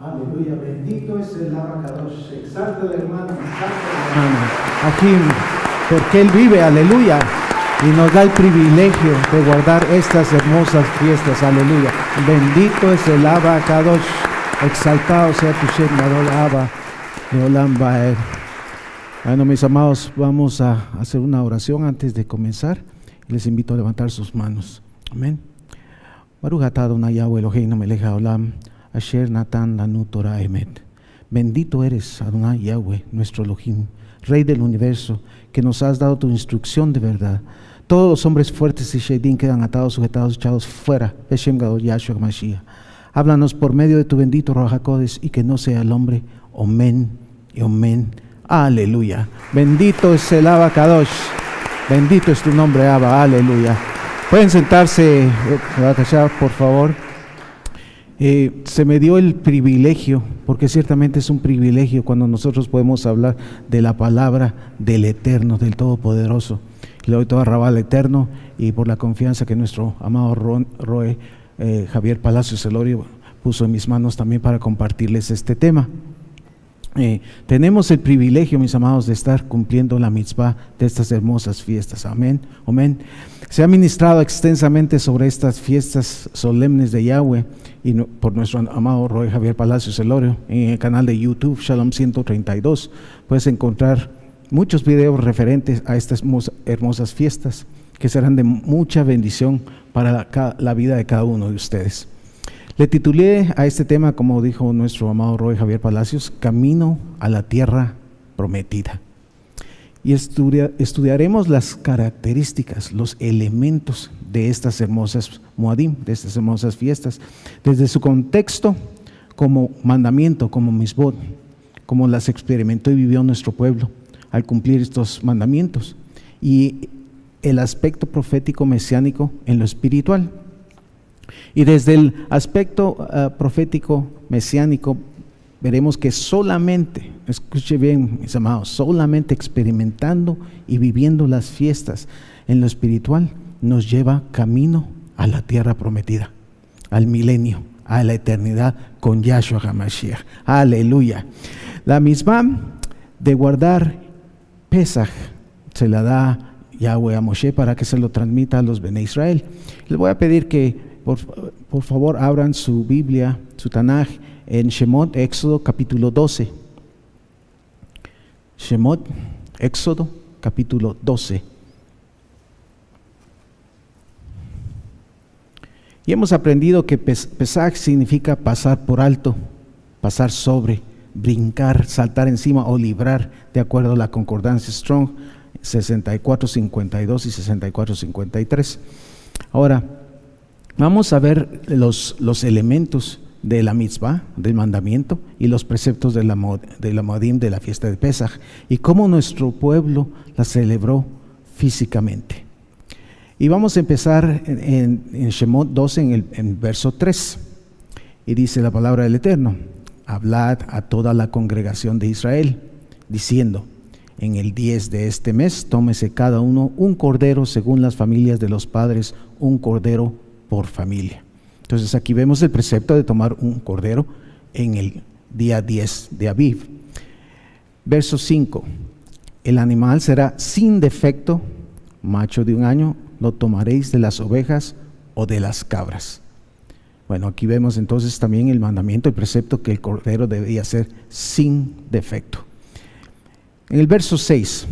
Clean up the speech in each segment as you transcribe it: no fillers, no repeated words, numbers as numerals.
Aleluya, bendito es el abacados. Exalta al hermano, Amén. Aquí, porque Él vive, aleluya, y nos da el privilegio de guardar estas hermosas fiestas, aleluya. Bendito es el abacados. Exaltado sea tu Shem, Adol Abba, Leolam Baer. Bueno, mis amados, vamos a hacer una oración antes de comenzar. Les invito a levantar sus manos. Amén. Baruch atah Adonai Yahweh Eloheinu melech haolam, asher natan lanu Torah emet. Bendito eres, Adonai Yahweh, nuestro Elohim, Rey del universo, que nos has dado tu instrucción de verdad. Todos los hombres fuertes y Shedim quedan atados, sujetados, echados fuera. Beshem Gadol Yahshua Mashiach. Háblanos por medio de tu bendito Ruach HaKodesh y que no sea el hombre. Amén y amén. Aleluya. Bendito es el Abba Kadosh. Bendito es tu nombre, Abba. Aleluya. Pueden sentarse, por favor. Se me dio el privilegio, porque ciertamente es un privilegio cuando nosotros podemos hablar de la palabra del Eterno, del Todopoderoso. Le doy toda rabá al Eterno y por la confianza que nuestro amado Roe Javier Palacios Elorio puso en mis manos también para compartirles este tema. Tenemos el privilegio, mis amados, de estar cumpliendo la mitzvah de estas hermosas fiestas. Amén, amén. Se ha ministrado extensamente sobre estas fiestas solemnes de Yahweh y por nuestro amado Roy Javier Palacios Elorio en el canal de YouTube Shalom 132. Puedes encontrar muchos videos referentes a estas hermosas fiestas que serán de mucha bendición para la vida de cada uno de ustedes. Le titulé a este tema, como dijo nuestro amado Roy Javier Palacios, Camino a la Tierra Prometida. Y estudiaremos las características, los elementos de estas hermosas Moadim, de estas hermosas fiestas, desde su contexto como mandamiento, como misbot, como las experimentó y vivió nuestro pueblo al cumplir estos mandamientos, y el aspecto profético mesiánico en lo espiritual. Y desde el aspecto profético mesiánico veremos que solamente, escuche bien mis amados, solamente experimentando y viviendo las fiestas en lo espiritual nos lleva camino a la tierra prometida, al milenio, a la eternidad con Yahshua HaMashiach. Aleluya. La misma de guardar Pesaj se la da Yahweh a Moshe para que se lo transmita a los Bene Israel. Les voy a pedir que por favor abran su Biblia, su Tanaj, en Shemot, Éxodo capítulo 12. Shemot, Éxodo capítulo 12. Y hemos aprendido que Pesaj significa pasar por alto, pasar sobre, brincar, saltar encima o librar, de acuerdo a la concordancia Strong 64:52 y 64:53. Ahora, vamos a ver los elementos de la mitzvah, del mandamiento, y los preceptos de la Moadim, de la fiesta de Pesaj, y cómo nuestro pueblo la celebró físicamente. Y vamos a empezar en Shemot 12, en el verso 3, y dice la palabra del Eterno: hablad a toda la congregación de Israel, diciendo: en el 10 de este mes, tómese cada uno un cordero según las familias de los padres, un cordero por familia. Entonces aquí vemos el precepto de tomar un cordero en el día 10 de Aviv. Verso 5: el animal será sin defecto, macho de 1 año, lo tomaréis de las ovejas o de las cabras. Bueno, aquí vemos entonces también el mandamiento, el precepto que el cordero debía ser sin defecto. En el verso 6: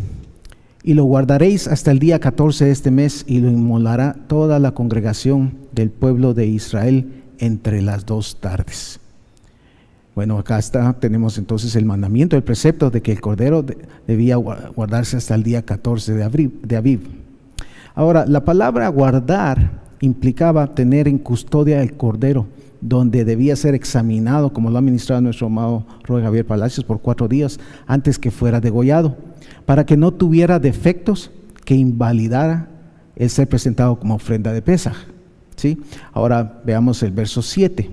y lo guardaréis hasta el día 14 de este mes, y lo inmolará toda la congregación del pueblo de Israel entre las 2 tardes. Bueno, acá tenemos entonces el mandamiento, el precepto de que el cordero debía guardarse hasta el día 14 de Aviv. Ahora, la palabra guardar implicaba tener en custodia el cordero, donde debía ser examinado, como lo ha ministrado nuestro amado Roy Javier Palacios, por 4 días antes que fuera degollado, para que no tuviera defectos que invalidara el ser presentado como ofrenda de Pesaj. ¿Sí? Ahora veamos el verso 7.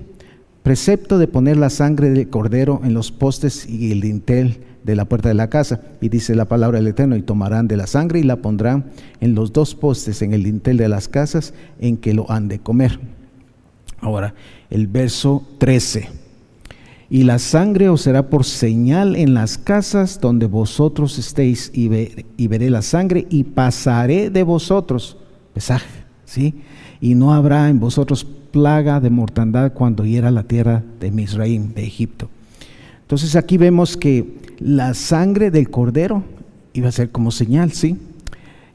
Precepto de poner la sangre del cordero en los postes y el dintel de la puerta de la casa. Y dice la palabra del Eterno: y tomarán de la sangre y la pondrán en los 2 postes, en el dintel de las casas en que lo han de comer. Ahora, el verso 13. Y la sangre os será por señal en las casas donde vosotros estéis, y veré la sangre y pasaré de vosotros. Pesaj, ¿sí? Y no habrá en vosotros plaga de mortandad cuando hiera la tierra de Misraim, de Egipto. Entonces aquí vemos que la sangre del cordero iba a ser como señal, ¿sí?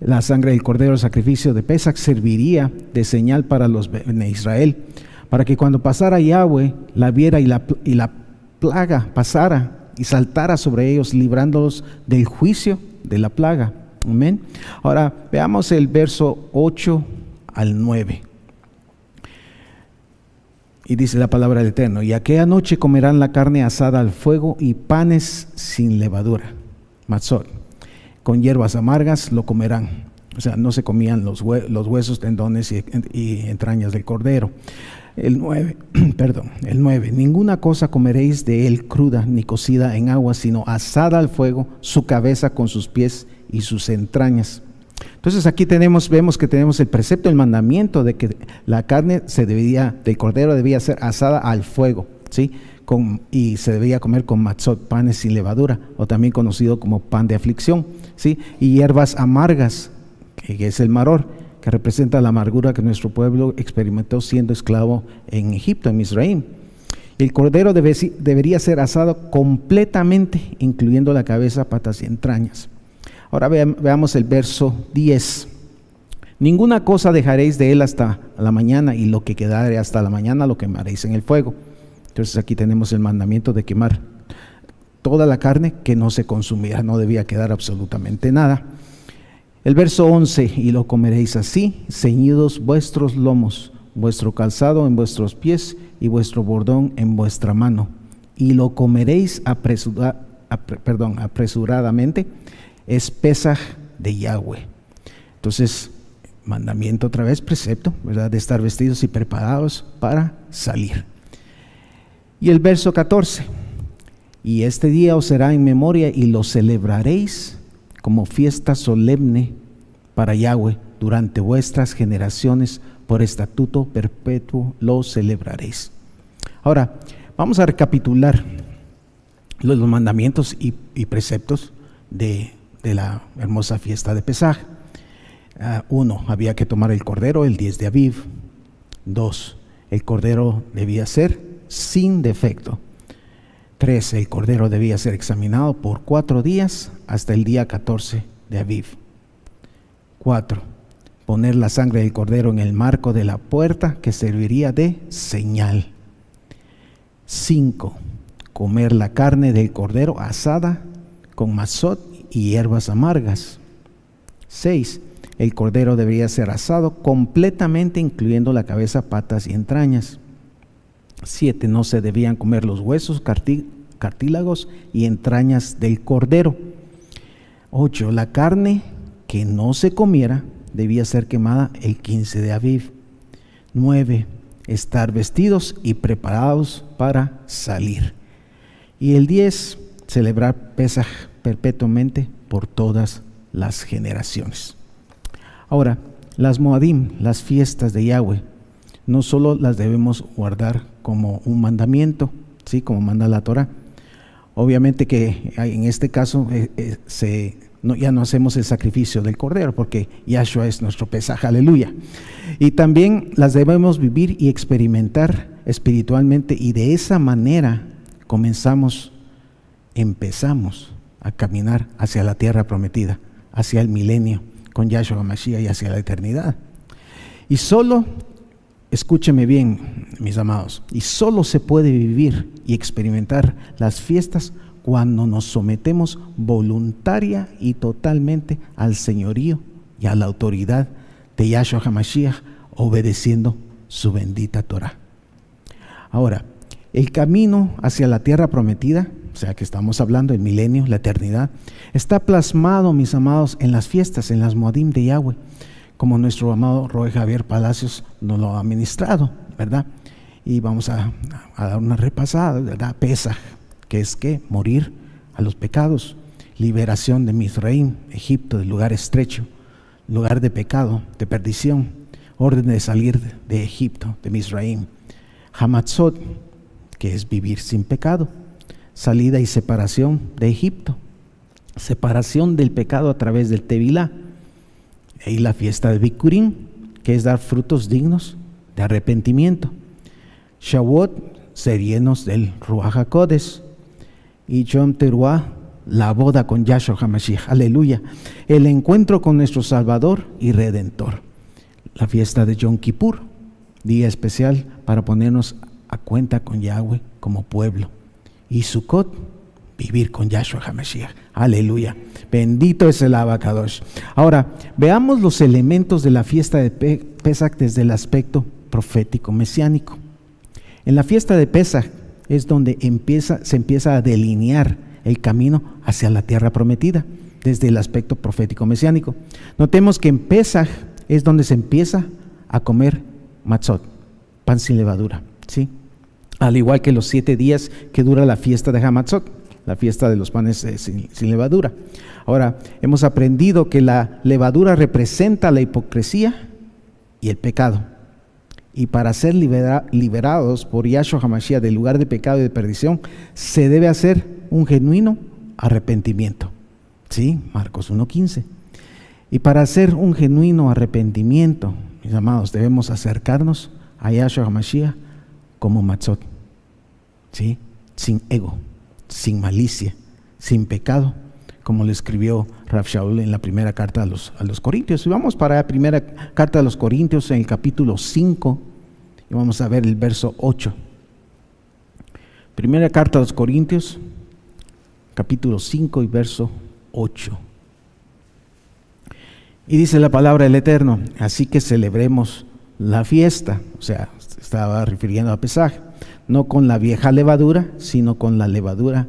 La sangre del cordero, el sacrificio de Pesaj, serviría de señal para los de Israel, para que cuando pasara Yahweh la viera y la plaga pasara y saltara sobre ellos, librándolos del juicio de la plaga. Amén. Ahora veamos el verso 8 al 9. Y dice la palabra del Eterno: y aquella noche comerán la carne asada al fuego y panes sin levadura, matzot, con hierbas amargas lo comerán. O sea, no se comían los huesos, tendones y entrañas del cordero. El 9, ninguna cosa comeréis de él cruda ni cocida en agua, sino asada al fuego, su cabeza con sus pies y sus entrañas. Entonces aquí vemos que tenemos el precepto, el mandamiento de que la carne del cordero debía ser asada al fuego, ¿sí? Y se debía comer con matzot, panes sin levadura, o también conocido como pan de aflicción, ¿sí? Y hierbas amargas, que es el maror, que representa la amargura que nuestro pueblo experimentó siendo esclavo en Egipto, en Misraim. El cordero debería ser asado completamente, incluyendo la cabeza, patas y entrañas. Ahora veamos el verso 10. Ninguna cosa dejaréis de él hasta la mañana, y lo que quedare hasta la mañana lo quemaréis en el fuego. Entonces aquí tenemos el mandamiento de quemar toda la carne que no se consumiera, no debía quedar absolutamente nada. El verso 11: y lo comeréis así, ceñidos vuestros lomos, vuestro calzado en vuestros pies y vuestro bordón en vuestra mano, y lo comeréis apresuradamente, es Pesaj de Yahweh. Entonces, mandamiento otra vez, precepto, ¿verdad?, de estar vestidos y preparados para salir. Y el verso 14: y este día os será en memoria y lo celebraréis como fiesta solemne para Yahweh durante vuestras generaciones, por estatuto perpetuo lo celebraréis. Ahora, vamos a recapitular los mandamientos y preceptos de la hermosa fiesta de Pesaj. 1. Había que tomar el cordero el 10 de Aviv. 2. El cordero debía ser sin defecto. 3. El cordero debía ser examinado por 4 días hasta el día 14 de Aviv. 4. Poner la sangre del cordero en el marco de la puerta, que serviría de señal. 5. Comer la carne del cordero asada con mazot y hierbas amargas. 6. El cordero debería ser asado completamente, incluyendo la cabeza, patas y entrañas. 7. No se debían comer los huesos, cartílagos y entrañas del cordero. 8. La carne que no se comiera debía ser quemada el 15 de Aviv. 9. Estar vestidos y preparados para salir. Y el 10. Celebrar Pesaj perpetuamente por todas las generaciones. Ahora, las Moadim, las fiestas de Yahweh, no solo las debemos guardar como un mandamiento, ¿sí?, como manda la Torah. Obviamente que en este caso ya no hacemos el sacrificio del cordero, porque Yahshua es nuestro Pesaj, aleluya. Y también las debemos vivir y experimentar espiritualmente, y de esa manera empezamos a caminar hacia la tierra prometida, hacia el milenio con Yahshua Mashiach y hacia la eternidad. Y solo, escúcheme bien, mis amados, y solo se puede vivir y experimentar las fiestas cuando nos sometemos voluntaria y totalmente al señorío y a la autoridad de Yahshua HaMashiach, obedeciendo su bendita Torah. Ahora, el camino hacia la tierra prometida, o sea que estamos hablando del milenio, la eternidad, está plasmado, mis amados, en las fiestas, en las Moadim de Yahweh, como nuestro amado Roe Javier Palacios nos lo ha ministrado, ¿verdad? Y vamos a dar una repasada, ¿verdad? Pesaj, que es que morir a los pecados, liberación de Misraim, Egipto, del lugar estrecho, lugar de pecado, de perdición, orden de salir de Egipto, de Misraim. Hamatzot, que es vivir sin pecado. Salida y separación de Egipto, separación del pecado a través del Tevilá. Y la fiesta de Bikurim, que es dar frutos dignos de arrepentimiento. Shavuot, ser llenos del Ruach HaKodesh. Y Yom Teruah, la boda con Yahshua HaMashiach, aleluya, el encuentro con nuestro Salvador y Redentor. La fiesta de Yom Kippur, día especial para ponernos a cuenta con Yahweh como pueblo. Y Sukkot, vivir con Yahshua HaMashiach, aleluya, bendito es el Abacadosh. Ahora, veamos los elementos de la fiesta de Pesach desde el aspecto profético mesiánico. En la fiesta de Pesach es donde se empieza a delinear el camino hacia la tierra prometida, desde el aspecto profético mesiánico. Notemos que en Pesach es donde se empieza a comer matzot, pan sin levadura, ¿sí? Al igual que los 7 días que dura la fiesta de Hamatzot, la fiesta de los panes sin levadura. Ahora, hemos aprendido que la levadura representa la hipocresía y el pecado. Y para ser liberados por Yahshua HaMashiach del lugar de pecado y de perdición, se debe hacer un genuino arrepentimiento. ¿Sí? Marcos 1:15. Y para hacer un genuino arrepentimiento, mis amados, debemos acercarnos a Yahshua HaMashiach como matzot. ¿Sí? Sin ego, sin malicia, sin pecado, como le escribió Rav Shaul en la primera carta a los Corintios. Y vamos para la primera carta a los Corintios en el capítulo 5 y vamos a ver el verso 8. Primera carta a los Corintios, capítulo 5 y verso 8. Y dice la palabra del Eterno: así que celebremos la fiesta, o sea, estaba refiriendo a Pesaj, no con la vieja levadura, sino con la levadura,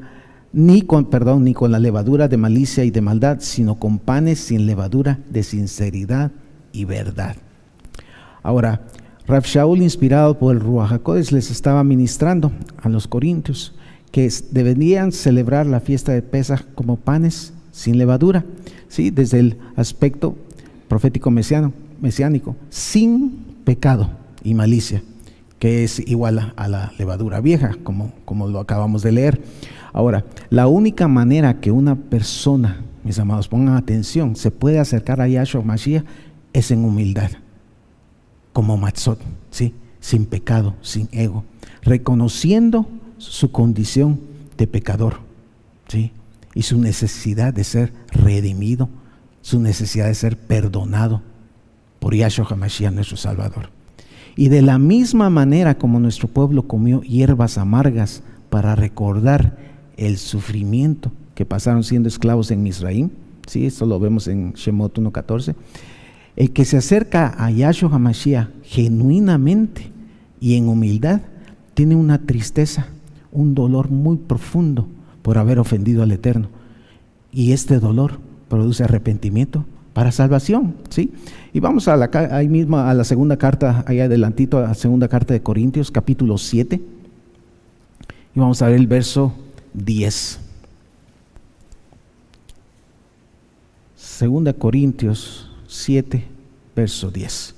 ni con la levadura de malicia y de maldad, sino con panes sin levadura de sinceridad y verdad. Ahora, Rav Shaul, inspirado por el Ruach HaKodesh, les estaba ministrando a los corintios que deberían celebrar la fiesta de Pesaj como panes sin levadura, ¿sí? Desde el aspecto profético mesiánico, sin pecado y malicia, que es igual a la levadura vieja, como lo acabamos de leer. Ahora, la única manera que una persona, mis amados, pongan atención, se puede acercar a Yahshua Mashiach es en humildad, como matzot, ¿sí? Sin pecado, sin ego, reconociendo su condición de pecador, ¿sí? Y su necesidad de ser redimido, su necesidad de ser perdonado por Yahshua HaMashiach, nuestro Salvador. Y de la misma manera como nuestro pueblo comió hierbas amargas para recordar el sufrimiento que pasaron siendo esclavos en Misraim, ¿sí? Esto lo vemos en Shemot 1:14. El que se acerca a Yahshua HaMashiach genuinamente y en humildad tiene una tristeza, un dolor muy profundo por haber ofendido al Eterno. Y este dolor produce arrepentimiento para salvación, ¿sí? Y vamos ahí mismo a la segunda carta, ahí adelantito, a la segunda carta de Corintios, capítulo 7. Y vamos a ver el verso 10. Segunda Corintios 7, verso 10.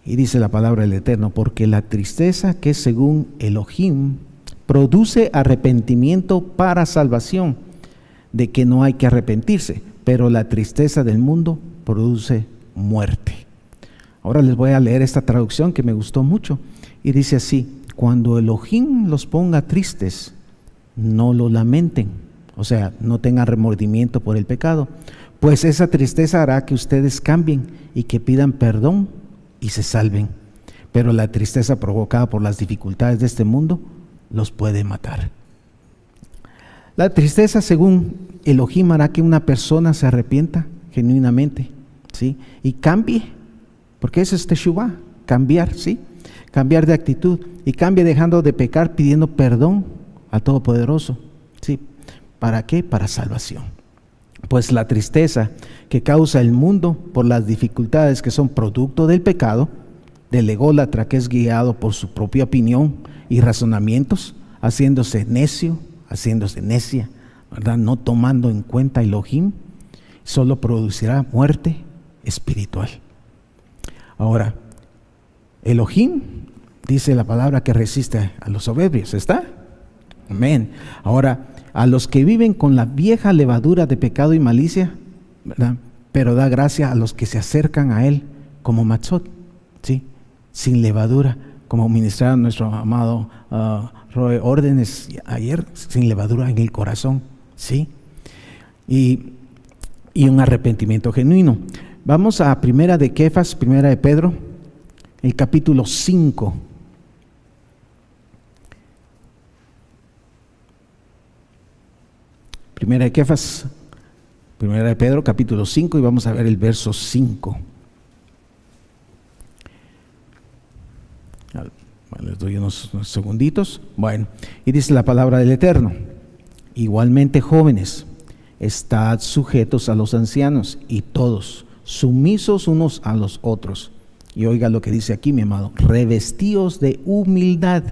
Y dice la palabra del Eterno: porque la tristeza que es según Elohim produce arrepentimiento para salvación, de que no hay que arrepentirse, pero la tristeza del mundo produce muerte. Ahora les voy a leer esta traducción que me gustó mucho, y dice así: cuando Elohim los ponga tristes, no lo lamenten, o sea, no tengan remordimiento por el pecado, pues esa tristeza hará que ustedes cambien y que pidan perdón y se salven, pero la tristeza provocada por las dificultades de este mundo los puede matar. La tristeza, según Elohim, hará que una persona se arrepienta genuinamente, ¿sí? Y cambie, porque eso es teshuvah, cambiar, ¿sí? Cambiar de actitud, y cambie dejando de pecar, pidiendo perdón al Todopoderoso, ¿sí? ¿Para qué? Para salvación. Pues la tristeza que causa el mundo por las dificultades que son producto del pecado, del ególatra que es guiado por su propia opinión y razonamientos, haciéndose necio, haciéndose necia, ¿verdad? No tomando en cuenta Elohim, solo producirá muerte espiritual. Ahora, Elohim dice la palabra que resiste a los soberbios, ¿está? Amén. Ahora, a los que viven con la vieja levadura de pecado y malicia, ¿verdad? Pero da gracia a los que se acercan a Él como matzot, ¿sí? Sin levadura, como ministraba nuestro amado Roe órdenes ayer, sin levadura en el corazón, ¿sí? Y un arrepentimiento genuino. Vamos a primera de Pedro, el capítulo 5. Primera de Pedro, capítulo 5, y vamos a ver el verso 5. Bueno, les doy unos segunditos. Bueno, y dice la palabra del Eterno: igualmente, jóvenes, estad sujetos a los ancianos, y todos sumisos unos a los otros. Y oiga lo que dice aquí, mi amado: revestíos de humildad,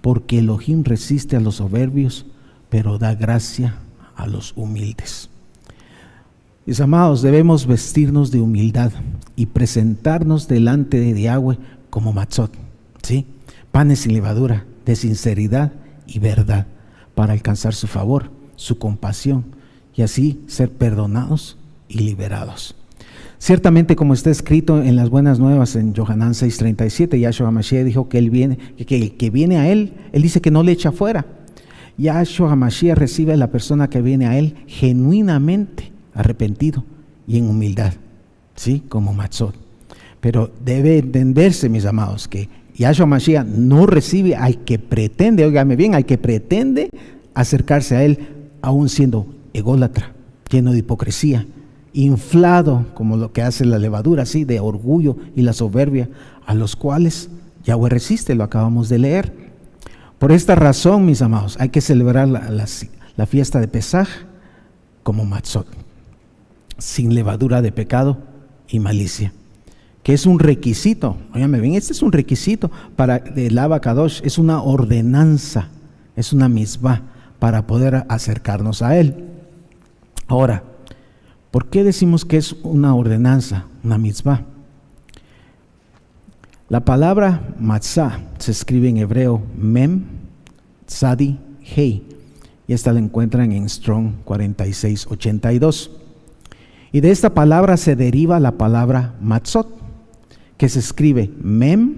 porque Elohim resiste a los soberbios, pero da gracia a los humildes. Mis amados, debemos vestirnos de humildad y presentarnos delante de Yahweh como matzot, ¿sí? Panes sin levadura, de sinceridad y verdad, para alcanzar su favor, su compasión, y así ser perdonados y liberados. Ciertamente, como está escrito en las buenas nuevas en Yohanan 6:37, Yahshua HaMashiach dijo que el que viene a Él dice que no le echa fuera. Yahshua HaMashiach recibe a la persona que viene a Él genuinamente arrepentido y en humildad, ¿sí? Como matzot. Pero debe entenderse, mis amados, que Yahshua HaMashiach no recibe al que pretende, óigame bien, al que pretende acercarse a Él, aún siendo ególatra, lleno de hipocresía, inflado como lo que hace la levadura, ¿sí? De orgullo y la soberbia, a los cuales Yahweh resiste, lo acabamos de leer. Por esta razón, mis amados, hay que celebrar la fiesta de Pesaj como matzot, sin levadura de pecado y malicia, que es un requisito. Óyame bien, este es un requisito para el Abacadosh, es una ordenanza, es una misbah para poder acercarnos a Él. Ahora, ¿por qué decimos que es una ordenanza, una misbah? La palabra matzah se escribe en hebreo mem, tzadi, hei, y esta la encuentran en Strong 4682. Y de esta palabra se deriva la palabra matzot, que se escribe mem,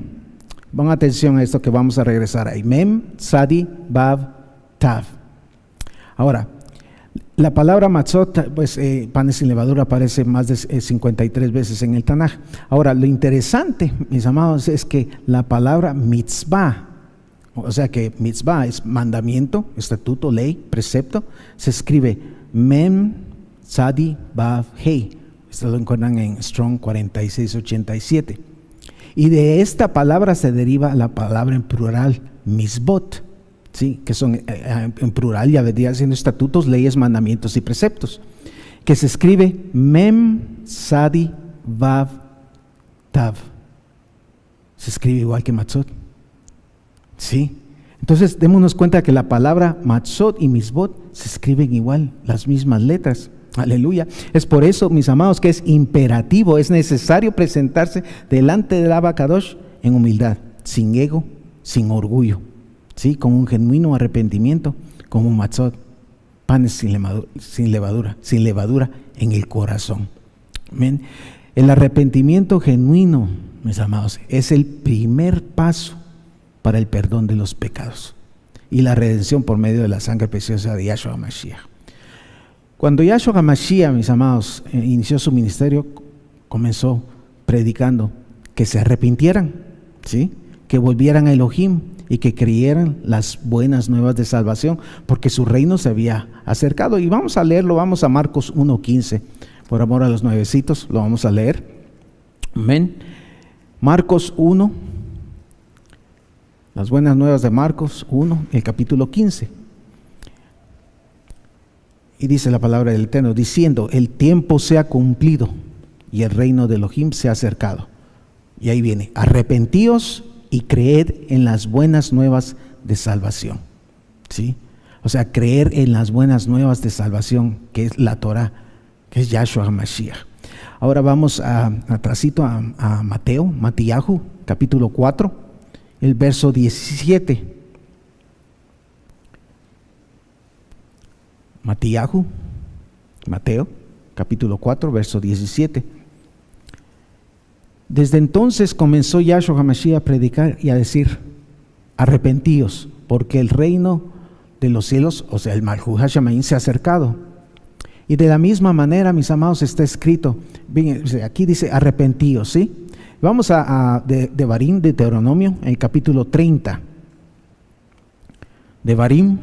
pon atención a esto que vamos a regresar ahí, mem, tzadi, bav, tav. Ahora, la palabra matzot, pues panes sin levadura, aparece más de 53 veces en el Tanaj. Ahora, lo interesante, mis amados, es que la palabra mitzvah, o sea que mitzvah es mandamiento, estatuto, ley, precepto, se escribe mem, tzadi, bav, hei. Esto lo encuentran en Strong 4687. Y de esta palabra se deriva la palabra en plural mitzvot, ¿sí? Que son en plural, ya vendría siendo estatutos, leyes, mandamientos y preceptos, que se escribe mem, tzadi, vav, tav. Se escribe igual que matzot, ¿sí? Entonces démonos cuenta que la palabra matzot y mitzvot se escriben igual, las mismas letras. Aleluya. Es por eso, mis amados, que es imperativo, es necesario presentarse delante del Abacadosh en humildad, sin ego, sin orgullo, ¿sí? Con un genuino arrepentimiento, como un matzot, panes sin levadura en el corazón. Amén. El arrepentimiento genuino, mis amados, es el primer paso para el perdón de los pecados y la redención por medio de la sangre preciosa de Yahshua HaMashiach. Cuando Yahshua HaMashiach, mis amados, inició su ministerio, comenzó predicando que se arrepintieran, ¿sí? Que volvieran a Elohim y que creyeran las buenas nuevas de salvación, porque su reino se había acercado. Y vamos a leerlo, vamos a Marcos 1:15, por amor a los nuevecitos, lo vamos a leer. Amén. Marcos 1, las buenas nuevas de Marcos 1, el capítulo 15. Y dice la palabra del Eterno, diciendo: el tiempo se ha cumplido y el reino de Elohim se ha acercado. Y ahí viene: arrepentíos y creed en las buenas nuevas de salvación, ¿sí? O sea, creer en las buenas nuevas de salvación, que es la Torah, que es Yahshua HaMashiach. Ahora vamos atrasito a Mateo, Matiyahu, capítulo 4, el verso 17. Mateo, capítulo 4, verso 17. Desde entonces comenzó Yahshua HaMashiach a predicar y a decir: arrepentíos, porque el reino de los cielos, o sea, el Malhut HaShamayim, se ha acercado. Y de la misma manera, mis amados, está escrito, bien, aquí dice arrepentíos, ¿sí? Vamos a Devarim, Deuteronomio, en el capítulo 30. Devarim,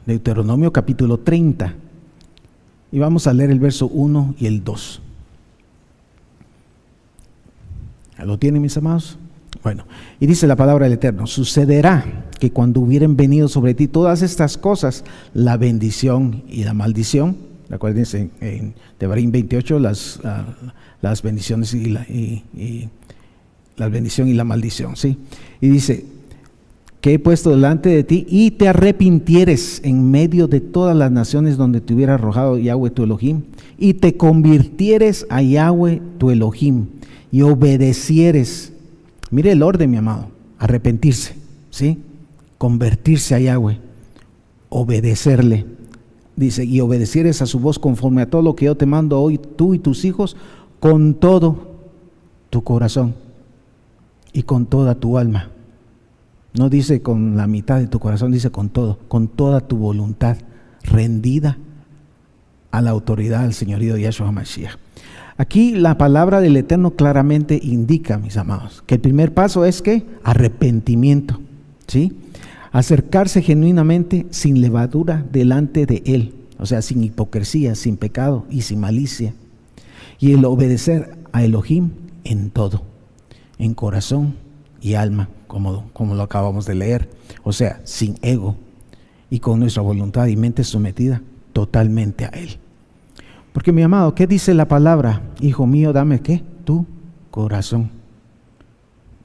Deuteronomio, capítulo 30. Y vamos a leer el verso 1 y el 2. ¿Lo tienen, mis amados? Bueno, y dice la palabra del Eterno: sucederá que cuando hubieren venido sobre ti todas estas cosas, la bendición y la maldición, recuérdense en Devarim 28, las bendiciones y la bendición y la maldición, ¿sí? Y dice: que he puesto delante de ti, y te arrepintieres en medio de todas las naciones donde te hubiera arrojado Yahweh tu Elohim, y te convirtieres a Yahweh tu Elohim, y obedecieres. Mire el orden, mi amado: arrepentirse, ¿sí? Convertirse a Yahweh, obedecerle. Dice: y obedecieres a su voz conforme a todo lo que yo te mando hoy, tú y tus hijos, con todo tu corazón y con toda tu alma. No dice con la mitad de tu corazón, dice con todo, con toda tu voluntad, rendida a la autoridad del señorío de Yahshua HaMashiach. Aquí la palabra del Eterno claramente indica, mis amados, que el primer paso es ¿qué? Arrepentimiento, ¿sí? Acercarse genuinamente sin levadura delante de Él, o sea, sin hipocresía, sin pecado y sin malicia. Y el obedecer a Elohim en todo, en corazón y alma, como lo acabamos de leer, o sea, sin ego y con nuestra voluntad y mente sometida totalmente a Él. Porque, mi amado, ¿qué dice la palabra? Hijo mío, dame ¿qué? Tu corazón.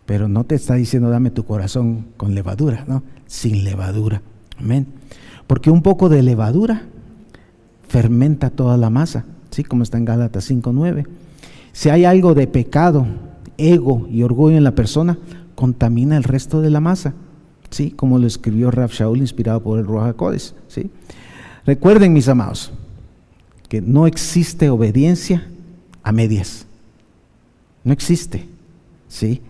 Pero no te está diciendo dame tu corazón con levadura, ¿no? Sin levadura. Amén. Porque un poco de levadura fermenta toda la masa, ¿sí? Como está en Gálatas 5:9. Si hay algo de pecado, ego y orgullo en la persona, contamina el resto de la masa, ¿sí? Como lo escribió Rav Shaul, inspirado por el Ruach HaKodesh, ¿sí? Recuerden, mis amados, que no existe obediencia a medias. No existe, ¿sí?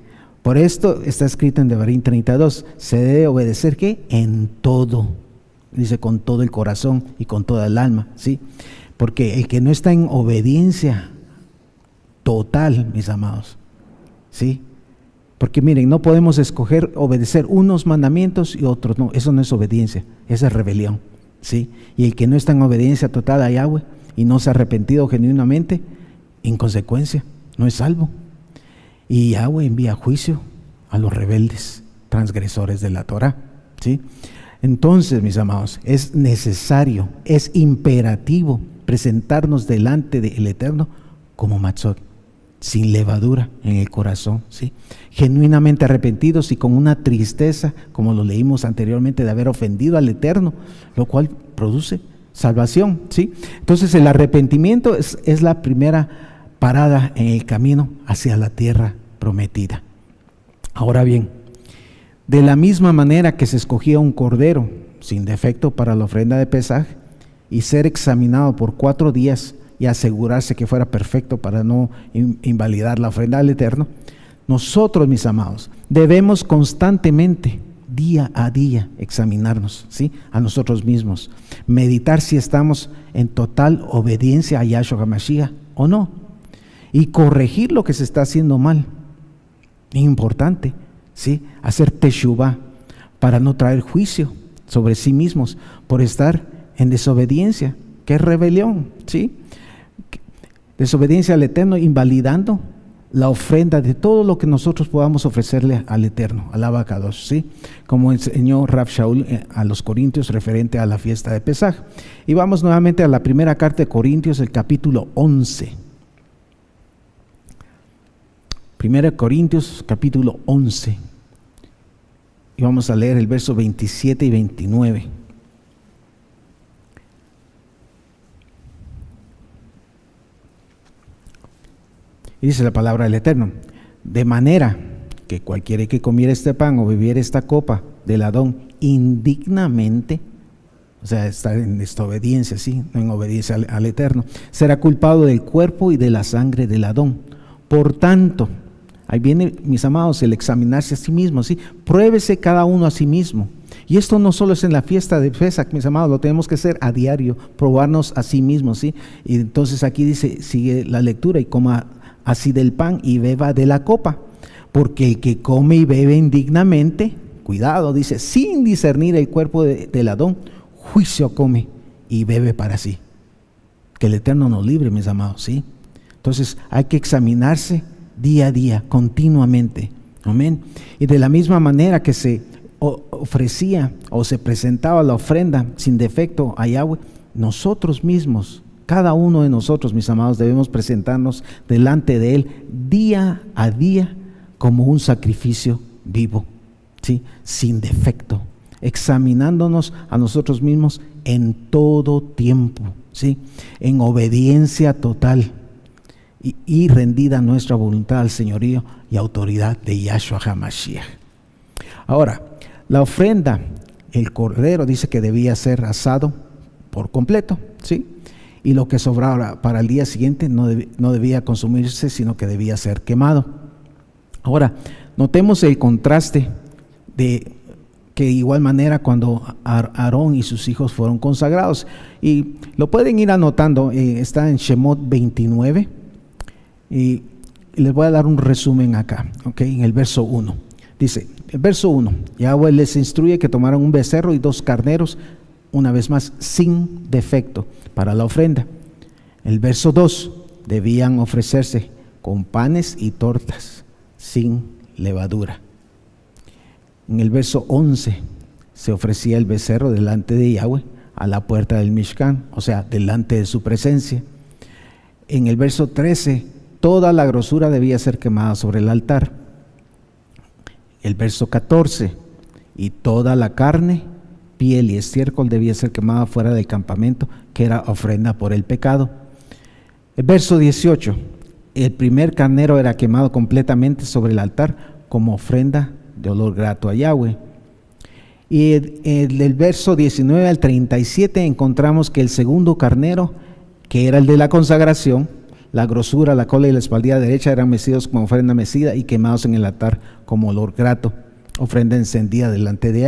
Por esto está escrito en Devarim 32, se debe obedecer ¿qué? En todo. Dice con todo el corazón y con toda el alma, ¿sí? Porque el que no está en obediencia total, mis amados, ¿sí? Porque miren, no podemos escoger obedecer unos mandamientos y otros no. Eso no es obediencia, esa es rebelión, ¿sí? Y el que no está en obediencia total a Yahweh y no se ha arrepentido genuinamente, en consecuencia, no es salvo. Y Yahweh envía juicio a los rebeldes, transgresores de la Torah, ¿sí? Entonces, mis amados, es necesario, es imperativo presentarnos delante del Eterno como matzot, sin levadura en el corazón, ¿sí? Genuinamente arrepentidos y con una tristeza, como lo leímos anteriormente, de haber ofendido al Eterno, lo cual produce salvación, ¿sí? Entonces el arrepentimiento es la primera parada en el camino hacia la tierra prometida. Ahora bien, de la misma manera que se escogía un cordero sin defecto para la ofrenda de Pesaj y ser examinado por 4 días y asegurarse que fuera perfecto para no invalidar la ofrenda al Eterno, nosotros, mis amados, debemos constantemente, día a día, examinarnos, ¿sí? A nosotros mismos, meditar si estamos en total obediencia a Yahshua HaMashiach o no, y corregir lo que se está haciendo mal. Es importante, ¿sí? Hacer teshuvah para no traer juicio sobre sí mismos por estar en desobediencia, que es rebelión, ¿sí? Desobediencia al Eterno, invalidando la ofrenda de todo lo que nosotros podamos ofrecerle al Eterno, al Abacados, ¿sí? Como enseñó Rav Shaul a los Corintios referente a la fiesta de Pesaj. Y vamos nuevamente a la primera carta de Corintios, el capítulo 11. Primera Corintios, capítulo 11. Y vamos a leer el verso 27 y 29. Y dice la palabra del Eterno: de manera que cualquiera que comiera este pan o bebiera esta copa del Adón indignamente, o sea, está en desobediencia, ¿sí? No en obediencia al Eterno, será culpado del cuerpo y de la sangre del Adón. Por tanto, ahí viene, mis amados, el examinarse a sí mismo, ¿sí? Pruébese cada uno a sí mismo. Y esto no solo es en la fiesta de Pesach, mis amados, lo tenemos que hacer a diario, probarnos a sí mismos, ¿sí? Y entonces aquí dice, sigue la lectura, y coma así del pan y beba de la copa, porque el que come y bebe indignamente, cuidado, dice, sin discernir el cuerpo del Adón, juicio come y bebe para sí. Que el Eterno nos libre, mis amados, ¿sí? Entonces hay que examinarse día a día, continuamente. Amén. Y de la misma manera que se ofrecía o se presentaba la ofrenda sin defecto a Yahweh, nosotros mismos, cada uno de nosotros, mis amados, debemos presentarnos delante de Él día a día como un sacrificio vivo, ¿sí? Sin defecto, examinándonos a nosotros mismos en todo tiempo, ¿sí? En obediencia total y rendida nuestra voluntad al señorío y autoridad de Yahshua HaMashiach. Ahora, la ofrenda, el cordero, dice que debía ser asado por completo, ¿sí? Y lo que sobraba para el día siguiente no debía consumirse, sino que debía ser quemado. Ahora, notemos el contraste de que de igual manera cuando Aarón y sus hijos fueron consagrados, y lo pueden ir anotando, está en Shemot 29, y les voy a dar un resumen acá, ¿ok? En el verso 1, dice, el verso 1, Yahweh les instruye que tomaran un becerro y 2 carneros, una vez más, sin defecto, para la ofrenda. El verso 2, debían ofrecerse con panes y tortas, sin levadura. En el verso 11, se ofrecía el becerro delante de Yahweh, a la puerta del Mishkan, o sea, delante de su presencia. En el verso 13, toda la grosura debía ser quemada sobre el altar. El verso 14, y toda la carne, piel y estiércol debía ser quemada fuera del campamento, que era ofrenda por el pecado. El verso 18, el primer carnero era quemado completamente sobre el altar como ofrenda de olor grato a Yahweh. Y del verso 19 al 37 encontramos que el segundo carnero, que era el de la consagración, la grosura, la cola y la espaldilla derecha eran mecidos como ofrenda mecida y quemados en el altar como olor grato, ofrenda encendida delante de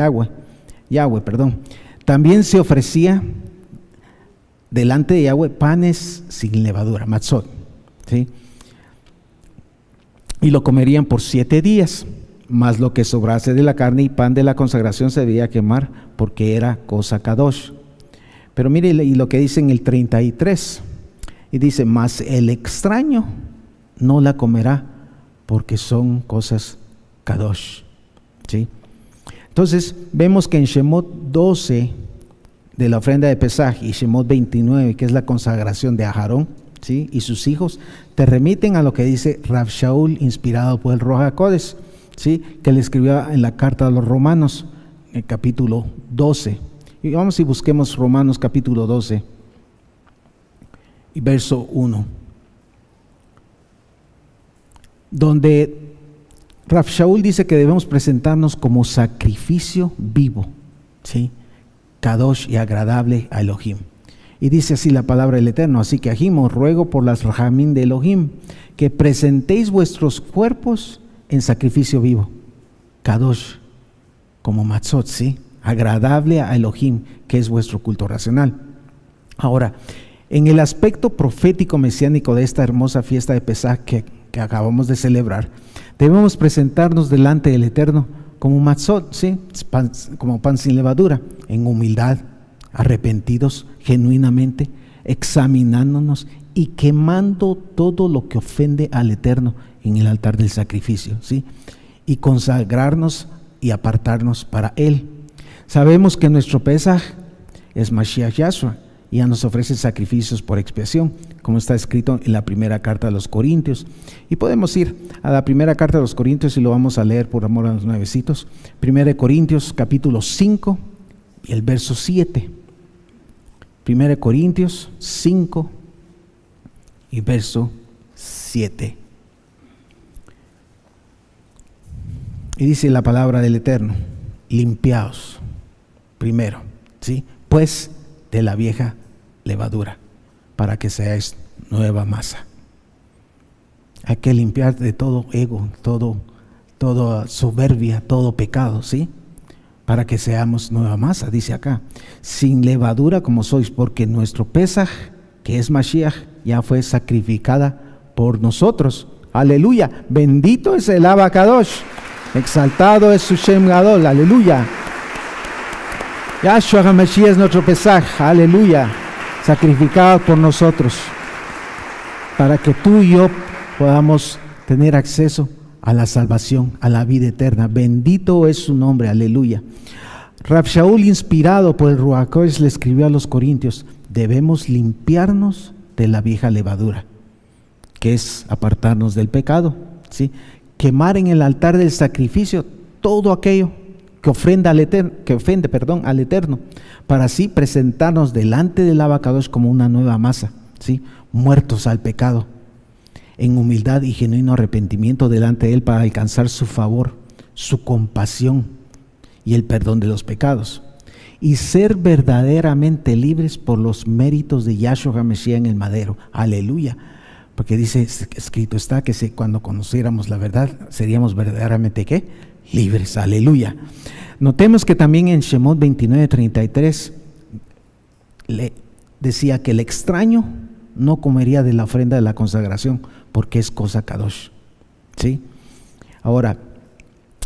Yahweh. También se ofrecía delante de Yahweh panes sin levadura, matzot, ¿sí? Y lo comerían por 7 días, más lo que sobrase de la carne y pan de la consagración se debía quemar porque era cosa kadosh. Pero mire, y lo que dice en el 33, y dice, mas el extraño no la comerá porque son cosas kadosh, ¿sí? Entonces vemos que en Shemot 12 de la ofrenda de Pesaj y Shemot 29, que es la consagración de Aarón, ¿sí? Y sus hijos, te remiten a lo que dice Rav Shaul, inspirado por el Ruach HaKodesh, ¿sí? Que le escribió en la carta a los Romanos, en el capítulo 12. Y vamos y busquemos Romanos capítulo 12 y verso 1, donde Rav Shaul dice que debemos presentarnos como sacrificio vivo, ¿sí? Kadosh y agradable a Elohim. Y dice así la palabra del Eterno, así que Ajim, os ruego por las Rahamim de Elohim, que presentéis vuestros cuerpos en sacrificio vivo, Kadosh, como matzot, ¿sí? Agradable a Elohim, que es vuestro culto racional. Ahora, en el aspecto profético mesiánico de esta hermosa fiesta de Pesaj que acabamos de celebrar, debemos presentarnos delante del Eterno como matzot, ¿sí? Como pan sin levadura, en humildad, arrepentidos genuinamente, examinándonos y quemando todo lo que ofende al Eterno en el altar del sacrificio, ¿sí? Y consagrarnos y apartarnos para Él. Sabemos que nuestro Pesaj es Mashiach Yahshua, y ya nos ofrece sacrificios por expiación, como está escrito en la primera carta de los Corintios. Y podemos ir a la primera carta de los Corintios y lo vamos a leer por amor a los nuevecitos. Primera de Corintios, capítulo 5 y el verso 7. Primera de Corintios 5 y verso 7. Y dice la palabra del Eterno, limpiaos primero, ¿sí? Pues de la vieja levadura, para que seáis nueva masa. Hay que limpiar de todo ego, toda soberbia, todo pecado, ¿sí? Para que seamos nueva masa, dice acá, sin levadura como sois, porque nuestro Pesaj, que es Mashiach, ya fue sacrificada por nosotros. Aleluya, bendito es el Abacadosh, exaltado es su Shem Gadol, aleluya. Yahshua HaMashiach es nuestro Pesaj, aleluya, sacrificado por nosotros, para que tú y yo podamos tener acceso a la salvación, a la vida eterna. Bendito es su nombre, aleluya. Rab Shaul, inspirado por el Ruach HaKodesh, le escribió a los Corintios: debemos limpiarnos de la vieja levadura, que es apartarnos del pecado, ¿sí? Quemar en el altar del sacrificio todo aquello que ofende al Eterno, para así presentarnos delante del Abacadosh como una nueva masa, ¿sí? Muertos al pecado, en humildad y genuino arrepentimiento delante de Él, para alcanzar su favor, su compasión y el perdón de los pecados, y ser verdaderamente libres por los méritos de Yahshua HaMashiach en el madero. Aleluya. Porque dice, escrito está, que cuando conociéramos la verdad, seríamos verdaderamente, ¿qué? Libres. Aleluya. Notemos que también en Shemot 29:33 le decía que el extraño no comería de la ofrenda de la consagración, porque es cosa kadosh, ¿sí? Ahora,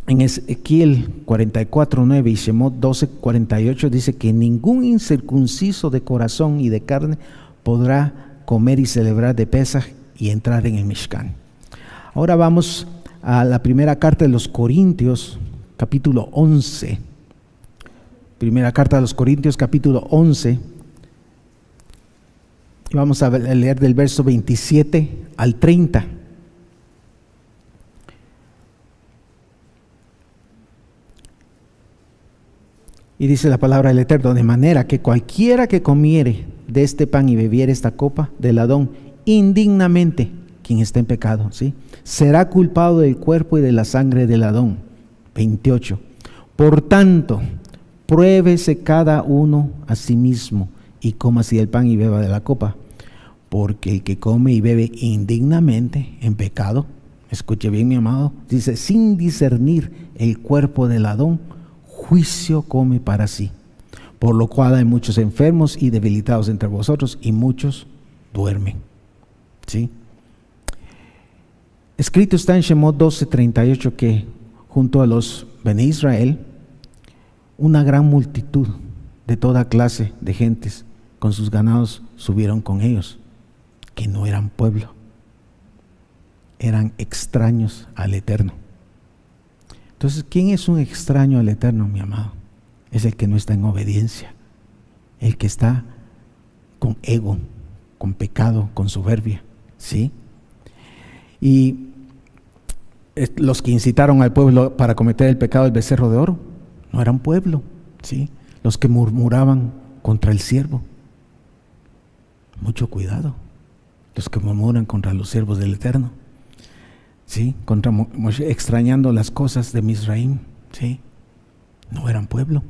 en Ezequiel 44:9 y Shemot 12:48 dice que ningún incircunciso de corazón y de carne podrá comer y celebrar de Pesaj y entrar en el Mishkan. Ahora vamos a la primera carta de los Corintios, capítulo 11. Primera carta de los Corintios, capítulo 11. Y vamos a leer del verso 27 al 30. Y dice la palabra del Eterno: de manera que cualquiera que comiere de este pan y bebiere esta copa del Adón indignamente, quien está en pecado, ¿sí?, será culpado del cuerpo y de la sangre del Adón. 28. Por tanto, pruébese cada uno a sí mismo y coma así el pan y beba de la copa, porque el que come y bebe indignamente en pecado, escuche bien mi amado, dice, sin discernir el cuerpo del Adón, juicio come para sí, por lo cual hay muchos enfermos y debilitados entre vosotros, y muchos duermen. ¿Sí? Escrito está en Shemot 12:38 que junto a los Bene Israel, una gran multitud de toda clase de gentes con sus ganados subieron con ellos, que no eran pueblo, eran extraños al Eterno. Entonces, ¿quién es un extraño al Eterno, mi amado? Es el que no está en obediencia, el que está con ego, con pecado, con soberbia, ¿sí? Y los que incitaron al pueblo para cometer el pecado del becerro de oro no eran pueblo, ¿sí? Los que murmuraban contra el siervo, mucho cuidado, los que murmuran contra los siervos del Eterno, ¿sí?, contra extrañando las cosas de Misraim, ¿sí?, no eran pueblo.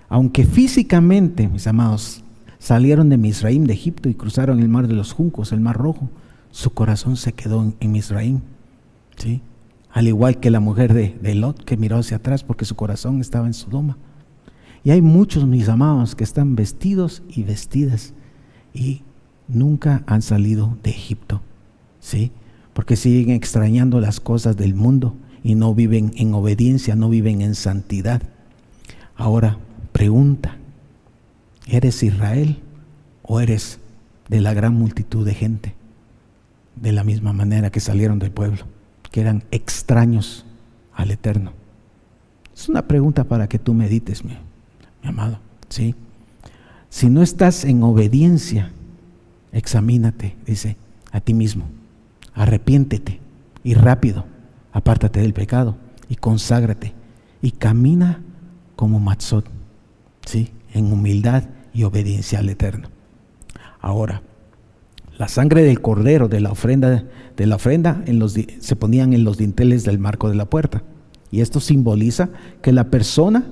Aunque físicamente, mis amados, salieron de Misraim, de Egipto, y cruzaron el mar de los juncos, el mar rojo, su corazón se quedó en Misraim, ¿sí?, al igual que la mujer de Lot, que miró hacia atrás porque su corazón estaba en Sodoma. Y hay muchos, mis amados, que están vestidos y vestidas y nunca han salido de Egipto, ¿sí?, porque siguen extrañando las cosas del mundo y no viven en obediencia, no viven en santidad. Ahora, pregunta: ¿eres Israel o eres de la gran multitud de gente? De la misma manera que salieron del pueblo, que eran extraños al Eterno. Es una pregunta para que tú medites, mi amado, ¿sí? Si no estás en obediencia, examínate, dice, a ti mismo. Arrepiéntete y rápido, apártate del pecado y conságrate y camina como Matzot, ¿sí?, en humildad y obediencia al Eterno. Ahora, la sangre del cordero de la ofrenda se ponían en los dinteles del marco de la puerta, Y esto simboliza que la persona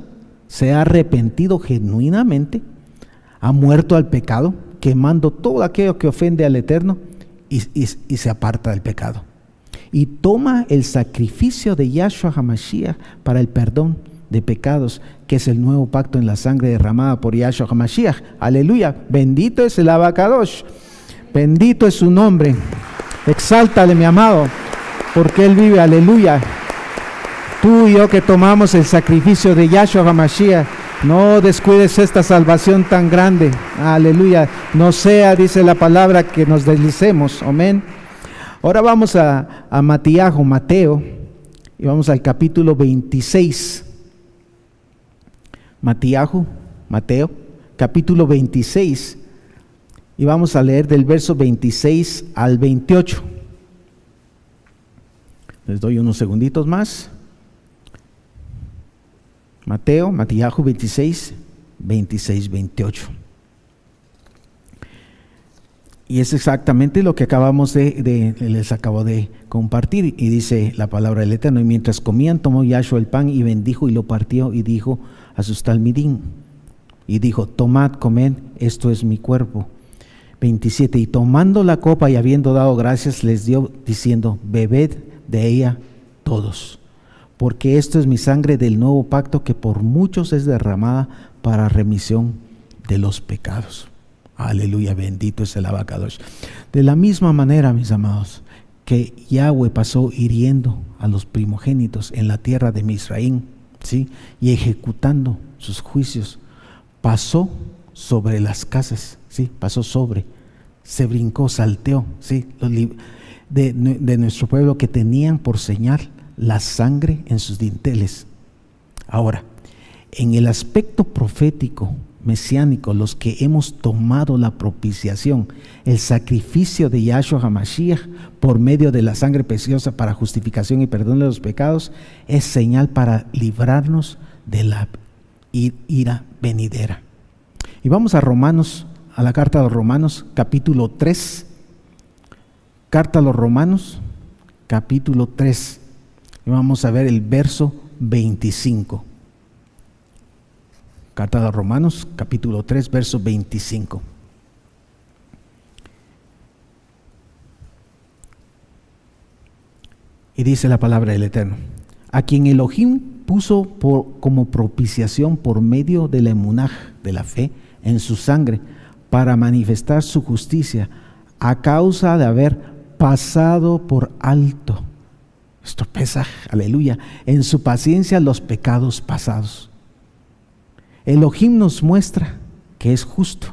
se ha arrepentido genuinamente, ha muerto al pecado, quemando todo aquello que ofende al Eterno y se aparta del pecado. Y toma el sacrificio de Yahshua HaMashiach para el perdón de pecados, que es el nuevo pacto en la sangre derramada por Yahshua HaMashiach. Aleluya, bendito es el Abacadosh, bendito es su nombre. Exáltale, mi amado, porque Él vive, aleluya. Tú y yo que tomamos el sacrificio de Yahshua HaMashiach, no descuides esta salvación tan grande, aleluya. No sea, dice la palabra, que nos deslicemos, amén. Ahora vamos a Mateo, y vamos al capítulo 26. Mateo, capítulo 26, y vamos a leer del verso 26 al 28. Les doy unos segunditos más. Mateo 26, 28. Y es exactamente lo que les acabo de compartir. Y dice la palabra del Eterno: y mientras comían, tomó Yahshua el pan y bendijo y lo partió y dijo a sus talmidim, y dijo: tomad, comed, esto es mi cuerpo. 27. Y tomando la copa y habiendo dado gracias, les dio diciendo: bebed de ella todos, porque esto es mi sangre del nuevo pacto, que por muchos es derramada para remisión de los pecados. Aleluya, bendito es el Abacadosh. De la misma manera, mis amados, que Yahweh pasó hiriendo a los primogénitos en la tierra de Misraín, ¿sí?, y ejecutando sus juicios, pasó sobre las casas, ¿sí?, se brincó, salteó, ¿sí?, de nuestro pueblo, que tenían por señal la sangre en sus dinteles. Ahora, en el aspecto profético mesiánico, los que hemos tomado la propiciación, el sacrificio de Yahshua HaMashiach por medio de la sangre preciosa para justificación y perdón de los pecados, es señal para librarnos de la ira venidera. Y vamos a Romanos, a la carta de los Romanos, capítulo 3. Carta a los Romanos, capítulo 3. Y vamos a ver el verso 25. Carta a los Romanos, capítulo 3, verso 25. Y dice la palabra del Eterno: a quien Elohim puso como propiciación por medio de la emunaj, de la fe, en su sangre, para manifestar su justicia, a causa de haber pasado por alto, esto pesa, aleluya, en su paciencia los pecados pasados. Elohim nos muestra que es justo,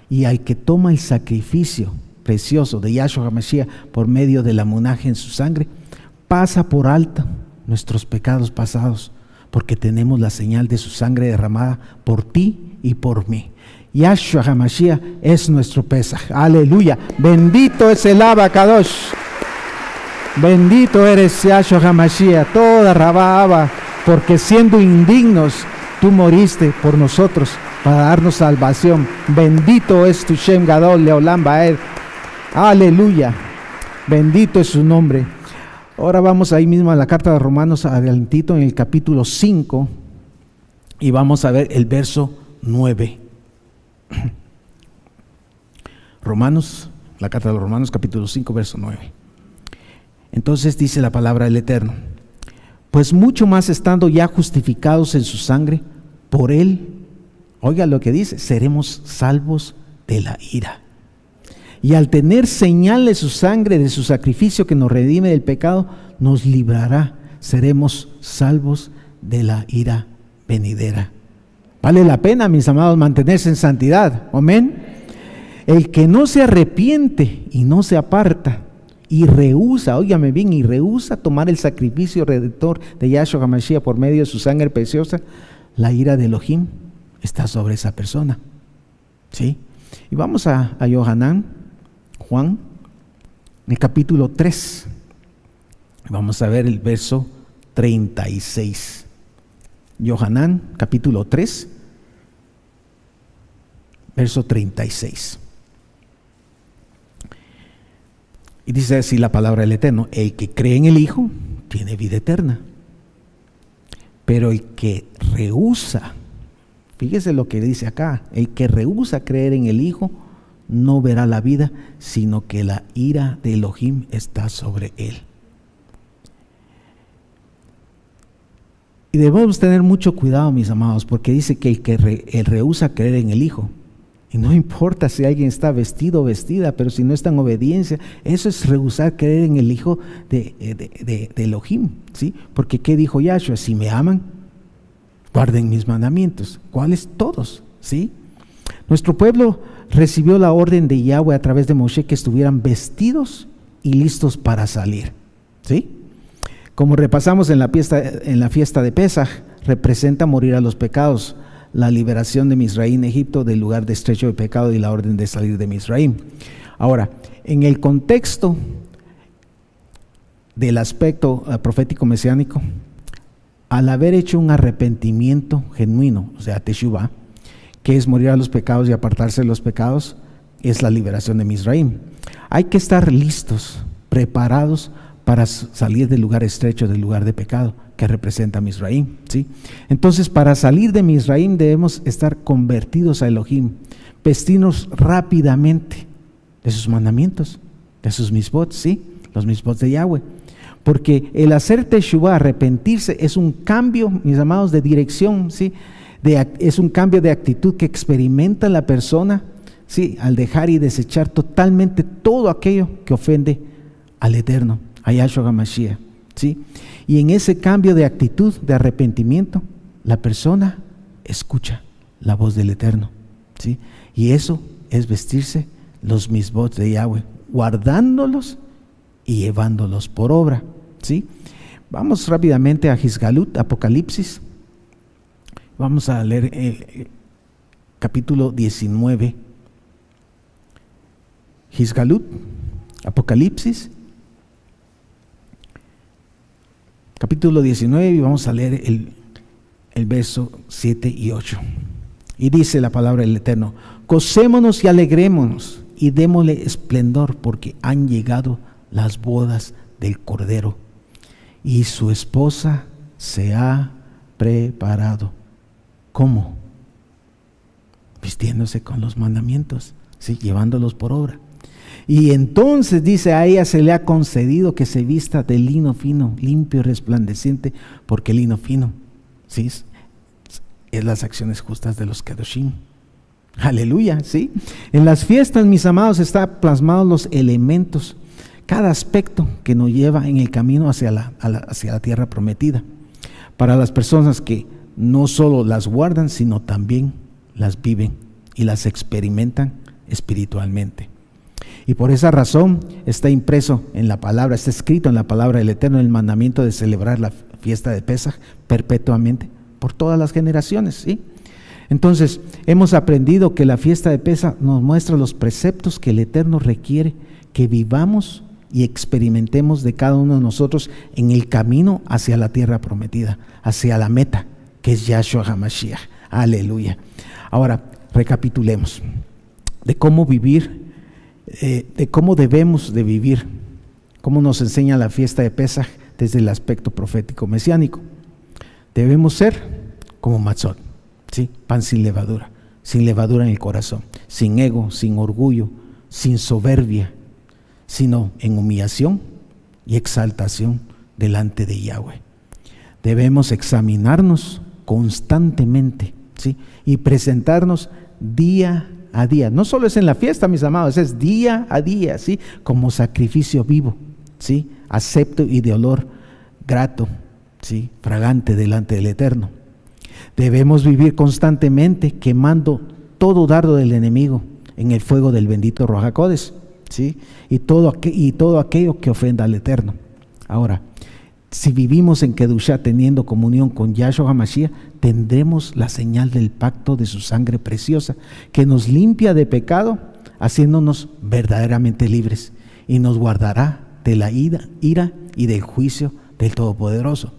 y al que toma el sacrificio precioso de Yahshua HaMashiach por medio de la emunaj en su sangre, pasa por alto nuestros pecados pasados, porque tenemos la señal de su sangre derramada por ti y por mí. Yahshua HaMashiach es nuestro Pesaj. Aleluya. Bendito es el Abacadosh. Bendito eres, Yahshua HaMashiach. Toda Rabá, porque siendo indignos, tú moriste por nosotros para darnos salvación. Bendito es tu Shem Gadol Leolam Baed. Aleluya. Bendito es su nombre. Ahora vamos ahí mismo a la carta de Romanos, adelantito en el capítulo 5, y vamos a ver el verso 9. Romanos, la carta de los Romanos, capítulo 5, verso 9. Entonces dice la palabra del Eterno: pues mucho más estando ya justificados en su sangre, por él, oiga lo que dice, seremos salvos de la ira. Y al tener señal de su sangre, de su sacrificio que nos redime del pecado, nos librará, seremos salvos de la ira venidera. Vale la pena, mis amados, mantenerse en santidad, amén. El que no se arrepiente y no se aparta y rehúsa, óigame bien, y rehúsa tomar el sacrificio redentor de Yahshua HaMashiach por medio de su sangre preciosa, la ira de Elohim está sobre esa persona, ¿sí? Y vamos a Juan, en el capítulo 3, vamos a ver el verso 36. Yohanan, capítulo 3, verso 36. Y dice así la palabra del Eterno: el que cree en el Hijo tiene vida eterna, Pero el que rehúsa, fíjese lo que dice acá, el que rehúsa creer en el Hijo no verá la vida, sino que la ira de Elohim está sobre él. Y debemos tener mucho cuidado, mis amados, porque dice que el que rehúsa creer en el Hijo, y no importa si alguien está vestido o vestida, pero si no está en obediencia, eso es rehusar creer en el Hijo de Elohim, ¿sí? Porque ¿qué dijo Yahshua? Si me aman, guarden mis mandamientos. ¿Cuáles? Todos, ¿sí? Nuestro pueblo recibió la orden de Yahweh a través de Moshe que estuvieran vestidos y listos para salir, ¿sí? Como repasamos en la fiesta de Pesaj, representa morir a los pecados, la liberación de Misraim, Egipto, del lugar de estrecho de pecado y la orden de salir de Misraim. Ahora, en el contexto del aspecto profético mesiánico, al haber hecho un arrepentimiento genuino, o sea, teshuvah, que es morir a los pecados y apartarse de los pecados, es la liberación de Misraim. Hay que estar listos, preparados para salir del lugar estrecho, del lugar de pecado, que representa Misraim, ¿sí? Entonces, para salir de Misraim debemos estar convertidos a Elohim, vestirnos rápidamente de sus mandamientos, de sus misbot, ¿sí? Los misbot de Yahweh. Porque el hacer teshuvah, arrepentirse, es un cambio, mis amados, de dirección, ¿sí? Es un cambio de actitud que experimenta la persona, ¿sí? Al dejar y desechar totalmente todo aquello que ofende al Eterno, a Yahshua HaMashiach, ¿sí? Y en ese cambio de actitud, de arrepentimiento, la persona escucha la voz del Eterno, ¿sí? Y eso es vestirse los misbot de Yahweh, guardándolos y llevándolos por obra, ¿sí? Vamos rápidamente a Hisgalut, Apocalipsis. Vamos a leer capítulo 19. Hisgalut, Apocalipsis, capítulo 19, y vamos a leer el verso 7 y 8. Y dice la palabra del Eterno: gocémonos y alegrémonos y démosle esplendor, porque han llegado las bodas del Cordero y su esposa se ha preparado. ¿Cómo? Vistiéndose con los mandamientos, ¿sí? Llevándolos por obra. Y entonces dice: a ella se le ha concedido que se vista de lino fino, limpio y resplandeciente, porque el lino fino, ¿sí? Es las acciones justas de los Kedoshim. Aleluya, ¿sí? En las fiestas, mis amados, están plasmados los elementos, cada aspecto que nos lleva en el camino hacia la tierra prometida. Para las personas que no solo las guardan, sino también las viven y las experimentan espiritualmente. Y por esa razón está impreso en la palabra, está escrito en la palabra del Eterno el mandamiento de celebrar la fiesta de Pesaj perpetuamente por todas las generaciones, ¿sí? Entonces, hemos aprendido que la fiesta de Pesaj nos muestra los preceptos que el Eterno requiere que vivamos y experimentemos de cada uno de nosotros en el camino hacia la tierra prometida, hacia la meta, que es Yahshua HaMashiach. Aleluya. Ahora, recapitulemos de cómo vivir, de cómo debemos de vivir, cómo nos enseña la fiesta de Pesaj desde el aspecto profético mesiánico. Debemos ser como Matzot, ¿sí? Pan sin levadura en el corazón, sin ego, sin orgullo, sin soberbia, sino en humillación y exaltación delante de Yahweh. Debemos examinarnos constantemente, ¿sí? Y presentarnos día a día. No solo es en la fiesta, mis amados, es día a día, ¿sí? Como sacrificio vivo, ¿sí? Acepto y de olor grato, ¿sí? Fragante delante del Eterno. Debemos vivir constantemente quemando todo dardo del enemigo en el fuego del bendito Ruach HaKodesh, ¿sí? Y todo aquello que ofenda al Eterno. Ahora, si vivimos en Kedushá teniendo comunión con Yahshua HaMashiach, tendremos la señal del pacto de su sangre preciosa, que nos limpia de pecado, haciéndonos verdaderamente libres, y nos guardará de la ira y del juicio del Todopoderoso.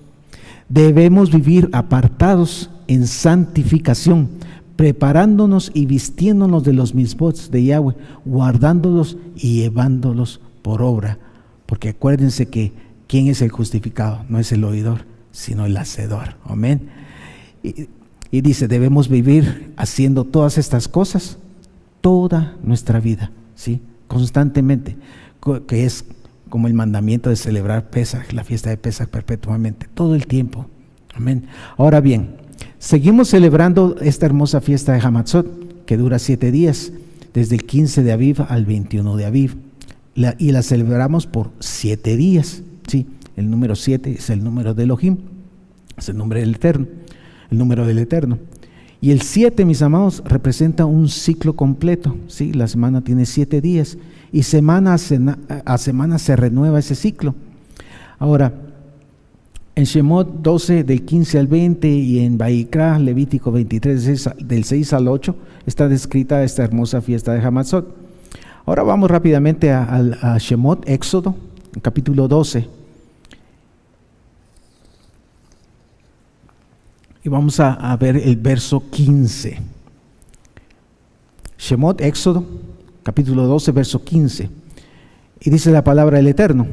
Debemos vivir apartados en santificación, preparándonos y vistiéndonos de los misbots de Yahweh, guardándolos y llevándolos por obra. Porque acuérdense que ¿quién es el justificado? No es el oidor, sino el hacedor. Amén. Y dice, debemos vivir haciendo todas estas cosas toda nuestra vida, ¿sí? Constantemente, que es como el mandamiento de celebrar Pesaj, la fiesta de Pesaj perpetuamente, todo el tiempo. Amén. Ahora bien, seguimos celebrando esta hermosa fiesta de Hamatzot, que dura 7 días, desde el 15 de Aviv al 21 de Aviv, y la celebramos por 7 días, ¿sí? El número 7 es el número de Elohim, es el número del Eterno. Y el 7, mis amados, representa un ciclo completo, ¿sí? La semana tiene 7 días y semana a semana se renueva ese ciclo. Ahora, en Shemot 12 del 15 al 20 y en Vayikra, Levítico 23 del 6 al 8 está descrita esta hermosa fiesta de Hamatzot. Ahora vamos rápidamente a Shemot, Éxodo, capítulo 12. Y vamos a ver el verso 15. Shemot, Éxodo, capítulo 12, verso 15. Y dice la palabra del Eterno: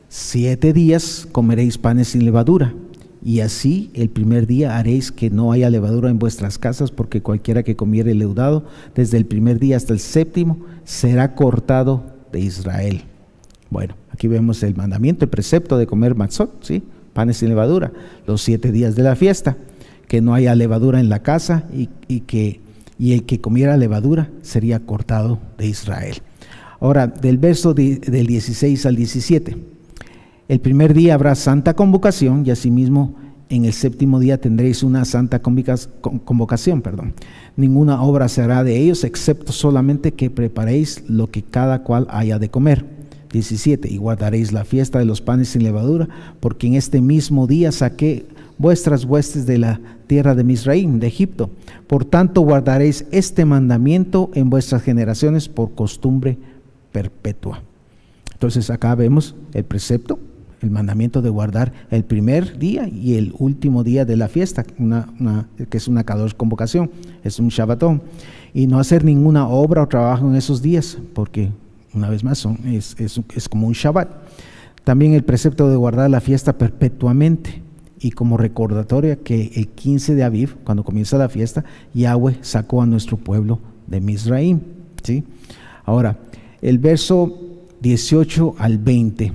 7 días comeréis panes sin levadura, y así el primer día haréis que no haya levadura en vuestras casas, porque cualquiera que comiere leudado desde el primer día hasta el 7º será cortado de Israel. Bueno, aquí vemos el mandamiento, el precepto de comer matzot, ¿sí? Panes sin levadura, los 7 días de la fiesta, que no haya levadura en la casa y el que comiera levadura sería cortado de Israel. Ahora, del verso del 16 al 17. El primer día habrá santa convocación y asimismo en el 7º día tendréis una santa convocación. Ninguna obra se hará de ellos excepto solamente que preparéis lo que cada cual haya de comer. 17. Y guardaréis la fiesta de los panes sin levadura, porque en este mismo día saqué vuestras huestes de la tierra de Misraim, de Egipto. Por tanto guardaréis este mandamiento en vuestras generaciones por costumbre perpetua. Entonces acá vemos el precepto, el mandamiento de guardar el primer día y el último día de la fiesta, que es una Kadosh convocación, es un Shabbatón, y no hacer ninguna obra o trabajo en esos días, porque una vez más es como un Shabbat. También el precepto de guardar la fiesta perpetuamente, y como recordatoria que el 15 de Aviv, cuando comienza la fiesta, Yahweh sacó a nuestro pueblo de Misraim, ¿sí? Ahora, el verso 18 al 20.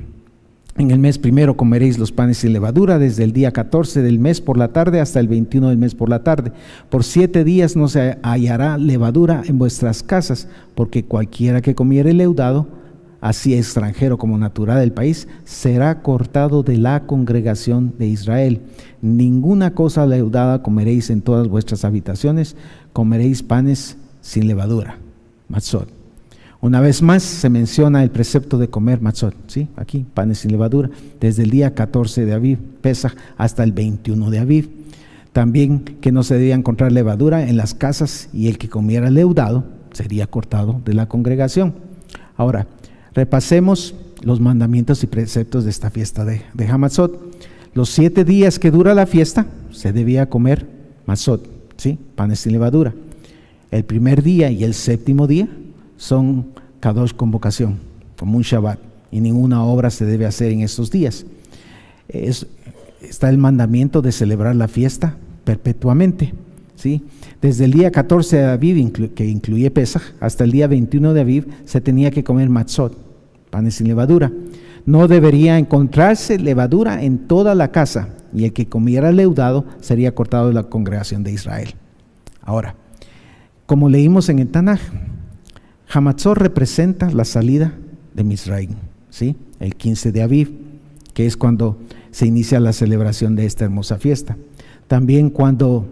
En el mes primero comeréis los panes sin levadura, desde el día 14 del mes por la tarde hasta el 21 del mes por la tarde. Por 7 días no se hallará levadura en vuestras casas, porque cualquiera que comiere leudado, así extranjero como natural del país, será cortado de la congregación de Israel. Ninguna cosa leudada comeréis en todas vuestras habitaciones, comeréis panes sin levadura, matzot. Una vez más se menciona el precepto de comer matzot, ¿sí? Aquí, panes sin levadura, desde el día 14 de Aviv, Pesaj, hasta el 21 de Aviv. También que no se debía encontrar levadura en las casas, y el que comiera leudado sería cortado de la congregación. Ahora, repasemos los mandamientos y preceptos de esta fiesta de Hamatzot. Los 7 días que dura la fiesta se debía comer matzot, ¿sí? Panes sin levadura. El primer día y el 7º día son Kadosh convocación, como un Shabbat, y ninguna obra se debe hacer en estos días. Está el mandamiento de celebrar la fiesta perpetuamente, ¿sí? Desde el día 14 de Aviv, que incluye Pesaj, hasta el día 21 de Aviv, se tenía que comer matzot, panes sin levadura. No debería encontrarse levadura en toda la casa, y el que comiera leudado sería cortado de la congregación de Israel. Ahora, como leímos en el Tanaj, Hamatzot representa la salida de Misraim, ¿sí? El 15 de Aviv, que es cuando se inicia la celebración de esta hermosa fiesta. También cuando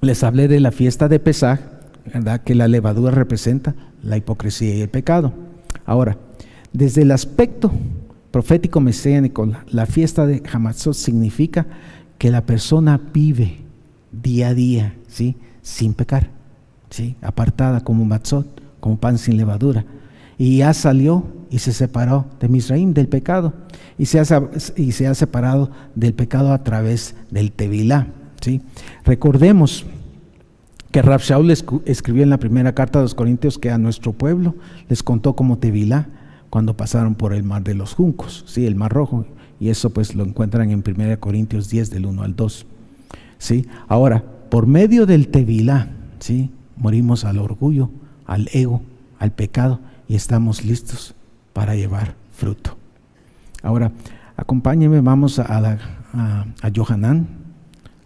les hablé de la fiesta de Pesaj, ¿verdad?, que la levadura representa la hipocresía y el pecado. Ahora, desde el aspecto profético mesiánico, la fiesta de Hamatzot significa que la persona vive día a día, ¿sí?, sin pecar, ¿sí?, apartada como matzot, como pan sin levadura, y ya salió y se separó de Misraim, del pecado, y se ha separado del pecado a través del Tevilá, ¿sí? Recordemos que Rav Shaul escribió en la primera carta de los Corintios que a nuestro pueblo les contó como Tevilá cuando pasaron por el mar de los juncos, ¿sí?, el mar rojo, y eso pues lo encuentran en 1 Corintios 10 del 1 al 2. ¿Sí? Ahora, por medio del tevilá, ¿sí?, morimos al orgullo, al ego, al pecado, y estamos listos para llevar fruto. Ahora, acompáñenme, vamos a Yohanan,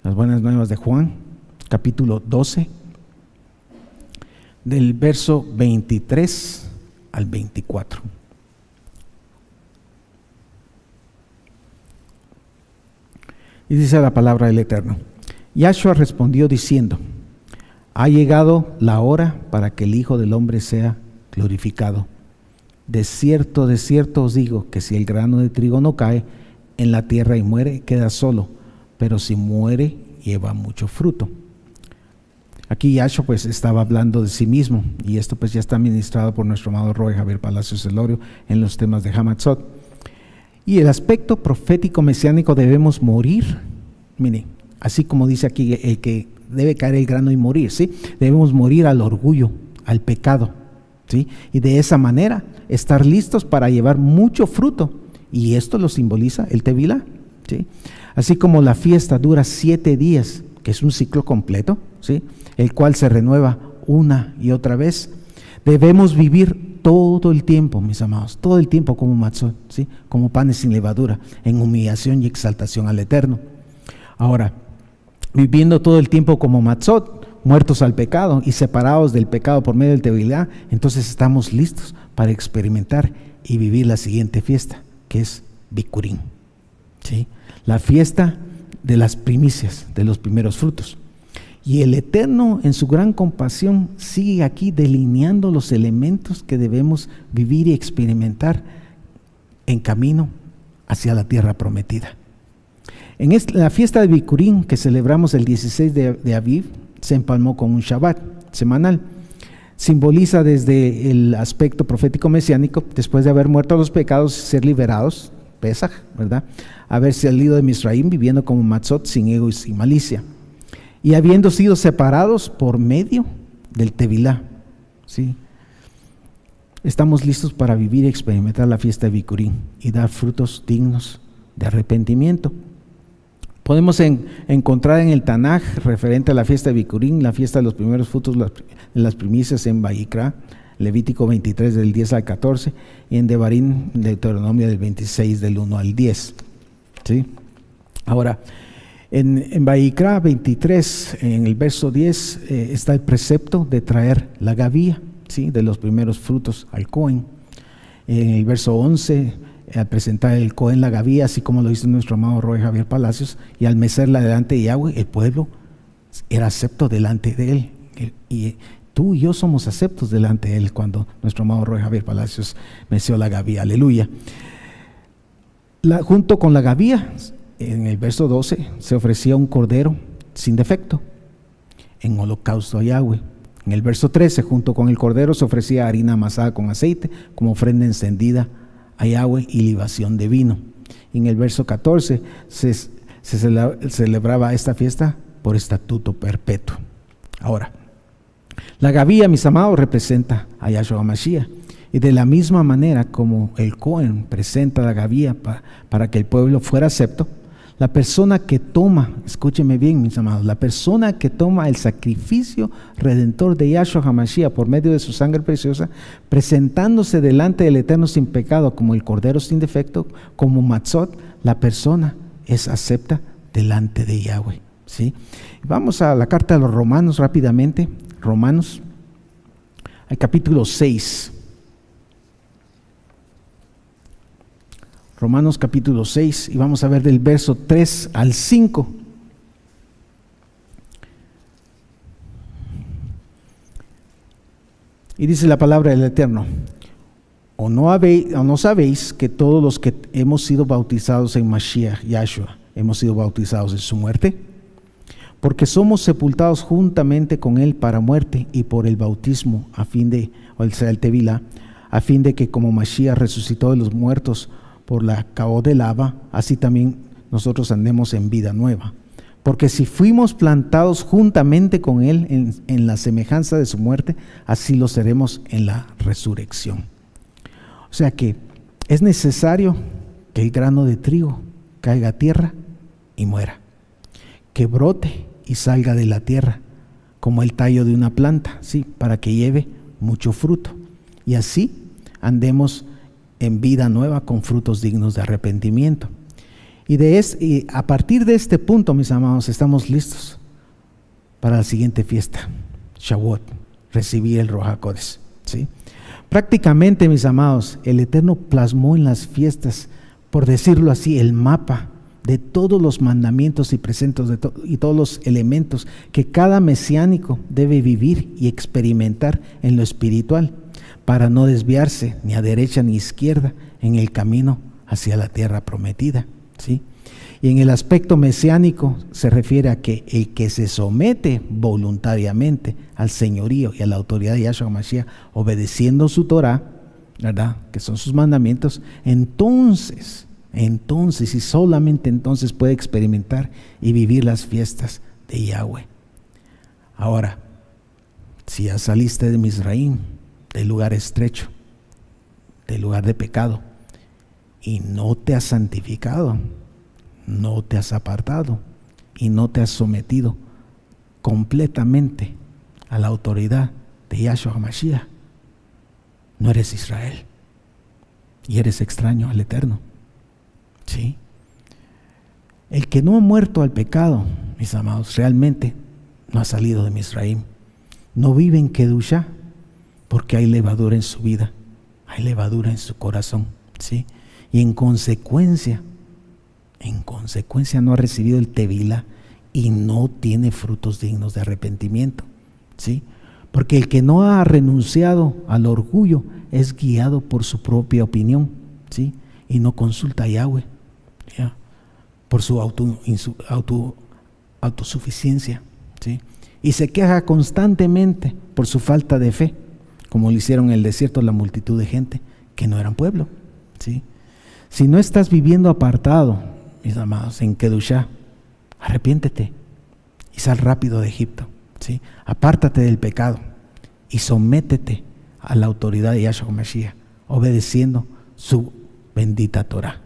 las buenas nuevas de Juan, capítulo 12, del verso 23 al 24. Y dice la palabra del Eterno: Yahshua respondió diciendo: ha llegado la hora para que el Hijo del Hombre sea glorificado. De cierto os digo que si el grano de trigo no cae en la tierra y muere, queda solo, pero si muere, lleva mucho fruto. Aquí Yahshua pues estaba hablando de sí mismo, y esto pues ya está ministrado por nuestro amado Roy Javier Palacios Elorio en los temas de Hamatzot. Y el aspecto profético mesiánico: debemos morir. Mire, así como dice aquí, el que debe caer el grano y morir, ¿sí? Debemos morir al orgullo, al pecado, ¿sí? Y de esa manera estar listos para llevar mucho fruto. Y esto lo simboliza el tevilá, ¿sí? Así como la fiesta dura 7 días, que es un ciclo completo, ¿sí?, el cual se renueva una y otra vez, debemos vivir todo el tiempo, mis amados, todo el tiempo como matzot, ¿sí?, como panes sin levadura, en humillación y exaltación al Eterno. Ahora, viviendo todo el tiempo como matzot, muertos al pecado y separados del pecado por medio del tevilá, entonces estamos listos para experimentar y vivir la siguiente fiesta, que es Bikurim, ¿sí?, la fiesta de las primicias, de los primeros frutos. Y el Eterno, en su gran compasión, sigue aquí delineando los elementos que debemos vivir y experimentar en camino hacia la tierra prometida. En la fiesta de Bikurim, que celebramos el 16 de Aviv, se empalmó con un Shabbat semanal. Simboliza desde el aspecto profético mesiánico, después de haber muerto a los pecados, ser liberados, Pesaj, ¿verdad?, haber salido de Misraim viviendo como matzot, sin ego y sin malicia, y habiendo sido separados por medio del tevilá, ¿sí? Estamos listos para vivir y experimentar la fiesta de Bikurim y dar frutos dignos de arrepentimiento. Podemos encontrar en el Tanaj, referente a la fiesta de Bikurim, la fiesta de los primeros frutos de las primicias en Vayikra, Levítico 23 del 10 al 14, y en Devarim, Deuteronomio del 26 del 1 al 10. ¿Sí? Ahora, en Vayikra 23, en el verso 10, está el precepto de traer la gavía, ¿sí?, de los primeros frutos al Cohen. En el verso 11, al presentar el Cohen la gavía, así como lo hizo nuestro amado Roy Javier Palacios, y al mecerla delante de Yahweh, el pueblo era acepto delante de él. Y tú y yo somos aceptos delante de él cuando nuestro amado Roy Javier Palacios meció la gavía. Aleluya. Junto con la gavía, en el verso 12, se ofrecía un cordero sin defecto en holocausto a Yahweh. En el verso 13, junto con el cordero, se ofrecía harina amasada con aceite como ofrenda encendida a Yahweh y libación de vino. Y en el verso 14 se celebraba esta fiesta por estatuto perpetuo. Ahora, la gavía, mis amados, representa a Yahshua Mashiach. Y de la misma manera como el Cohen presenta la gavía para que el pueblo fuera acepto, la persona que toma, escúcheme bien, mis amados, la persona que toma el sacrificio redentor de Yahshua HaMashiach por medio de su sangre preciosa, presentándose delante del Eterno sin pecado como el Cordero sin defecto, como Matzot, la persona es acepta delante de Yahweh, ¿sí? Vamos a la carta de los Romanos rápidamente. Romanos, al capítulo 6. Romanos capítulo 6, y vamos a ver del verso 3 al 5. Y dice la palabra del Eterno: ¿O no sabéis que todos los que hemos sido bautizados en Mashiach, Yahshua, hemos sido bautizados en su muerte? Porque somos sepultados juntamente con él para muerte, y por el bautismo, el tevilá, a fin de que como Mashiach resucitó de los muertos por la caó de lava, así también nosotros andemos en vida nueva. Porque si fuimos plantados juntamente con él en la semejanza de su muerte, así lo seremos en la resurrección. O sea que es necesario que el grano de trigo caiga a tierra y muera, que brote y salga de la tierra como el tallo de una planta, ¿sí? Para que lleve mucho fruto, y así andemos en vida nueva con frutos dignos de arrepentimiento. Y a partir de este punto, mis amados, estamos listos para la siguiente fiesta, Shavuot, recibir el Ruach HaKodesh, ¿sí? Prácticamente, mis amados, el Eterno plasmó en las fiestas, por decirlo así, el mapa de todos los mandamientos y preceptos y todos los elementos que cada mesiánico debe vivir y experimentar en lo espiritual, para no desviarse ni a derecha ni a izquierda en el camino hacia la tierra prometida, ¿sí? Y en el aspecto mesiánico se refiere a que el que se somete voluntariamente al señorío y a la autoridad de Yahshua Mashiach, obedeciendo su Torah, ¿verdad?, que son sus mandamientos, entonces y solamente entonces puede experimentar y vivir las fiestas de Yahweh. Ahora, si ya saliste de Misraim, del lugar estrecho, del lugar de pecado, y no te has santificado, no te has apartado y no te has sometido completamente a la autoridad de Yahshua HaMashiach, no eres Israel y eres extraño al Eterno, ¿sí? El que no ha muerto al pecado, mis amados, realmente no ha salido de Misraim, no vive en Kedushá, porque hay levadura en su vida, hay levadura en su corazón, ¿sí? Y en consecuencia no ha recibido el Tevilá y no tiene frutos dignos de arrepentimiento, ¿sí? Porque el que no ha renunciado al orgullo es guiado por su propia opinión, ¿sí? Y no consulta a Yahweh, ¿ya?, por su autosuficiencia, ¿sí? Y se queja constantemente por su falta de fe, como lo hicieron en el desierto la multitud de gente que no eran pueblo, ¿sí? Si no estás viviendo apartado, mis amados, en Kedushá, arrepiéntete y sal rápido de Egipto, ¿sí? Apártate del pecado y sométete a la autoridad de Yahshua Mashiach, obedeciendo su bendita Torah,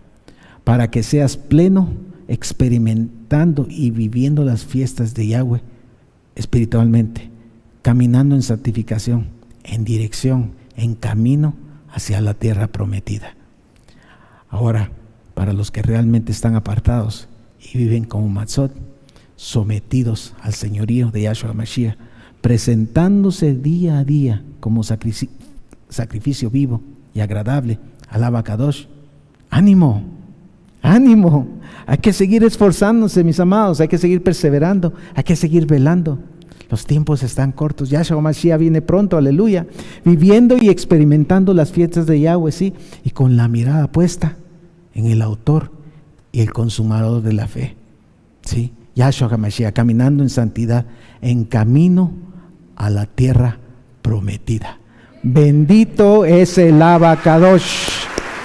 para que seas pleno, experimentando y viviendo las fiestas de Yahweh espiritualmente, caminando en santificación, en dirección, en camino hacia la tierra prometida. Ahora, para los que realmente están apartados y viven como Matzot, sometidos al señorío de Yahshua Mashiach, presentándose día a día como sacrificio vivo y agradable al Abacadosh, ánimo, ánimo, hay que seguir esforzándose, mis amados, hay que seguir perseverando, hay que seguir velando. Los tiempos están cortos, Yahshua Mashiach viene pronto, aleluya, viviendo y experimentando las fiestas de Yahweh, sí, y con la mirada puesta en el autor y el consumador de la fe, sí, Yahshua HaMashiach, caminando en santidad, en camino a la tierra prometida. Bendito es el Abacadosh,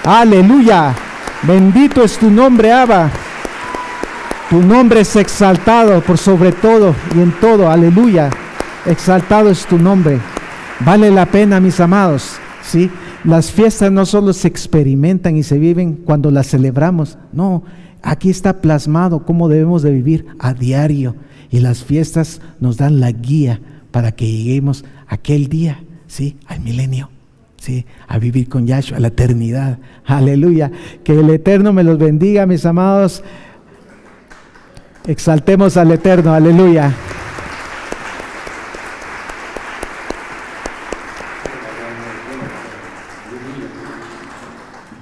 aleluya, bendito es tu nombre, Abba. Tu nombre es exaltado por sobre todo y en todo, aleluya. Exaltado es tu nombre. Vale la pena, mis amados, ¿sí? Las fiestas no solo se experimentan y se viven cuando las celebramos, no, aquí está plasmado cómo debemos de vivir a diario, y las fiestas nos dan la guía para que lleguemos a aquel día, ¿sí?, al milenio, ¿sí?, a vivir con Yahshua, a la eternidad, aleluya. Que el Eterno me los bendiga, mis amados. Exaltemos al Eterno, aleluya.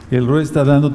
El Rey está dando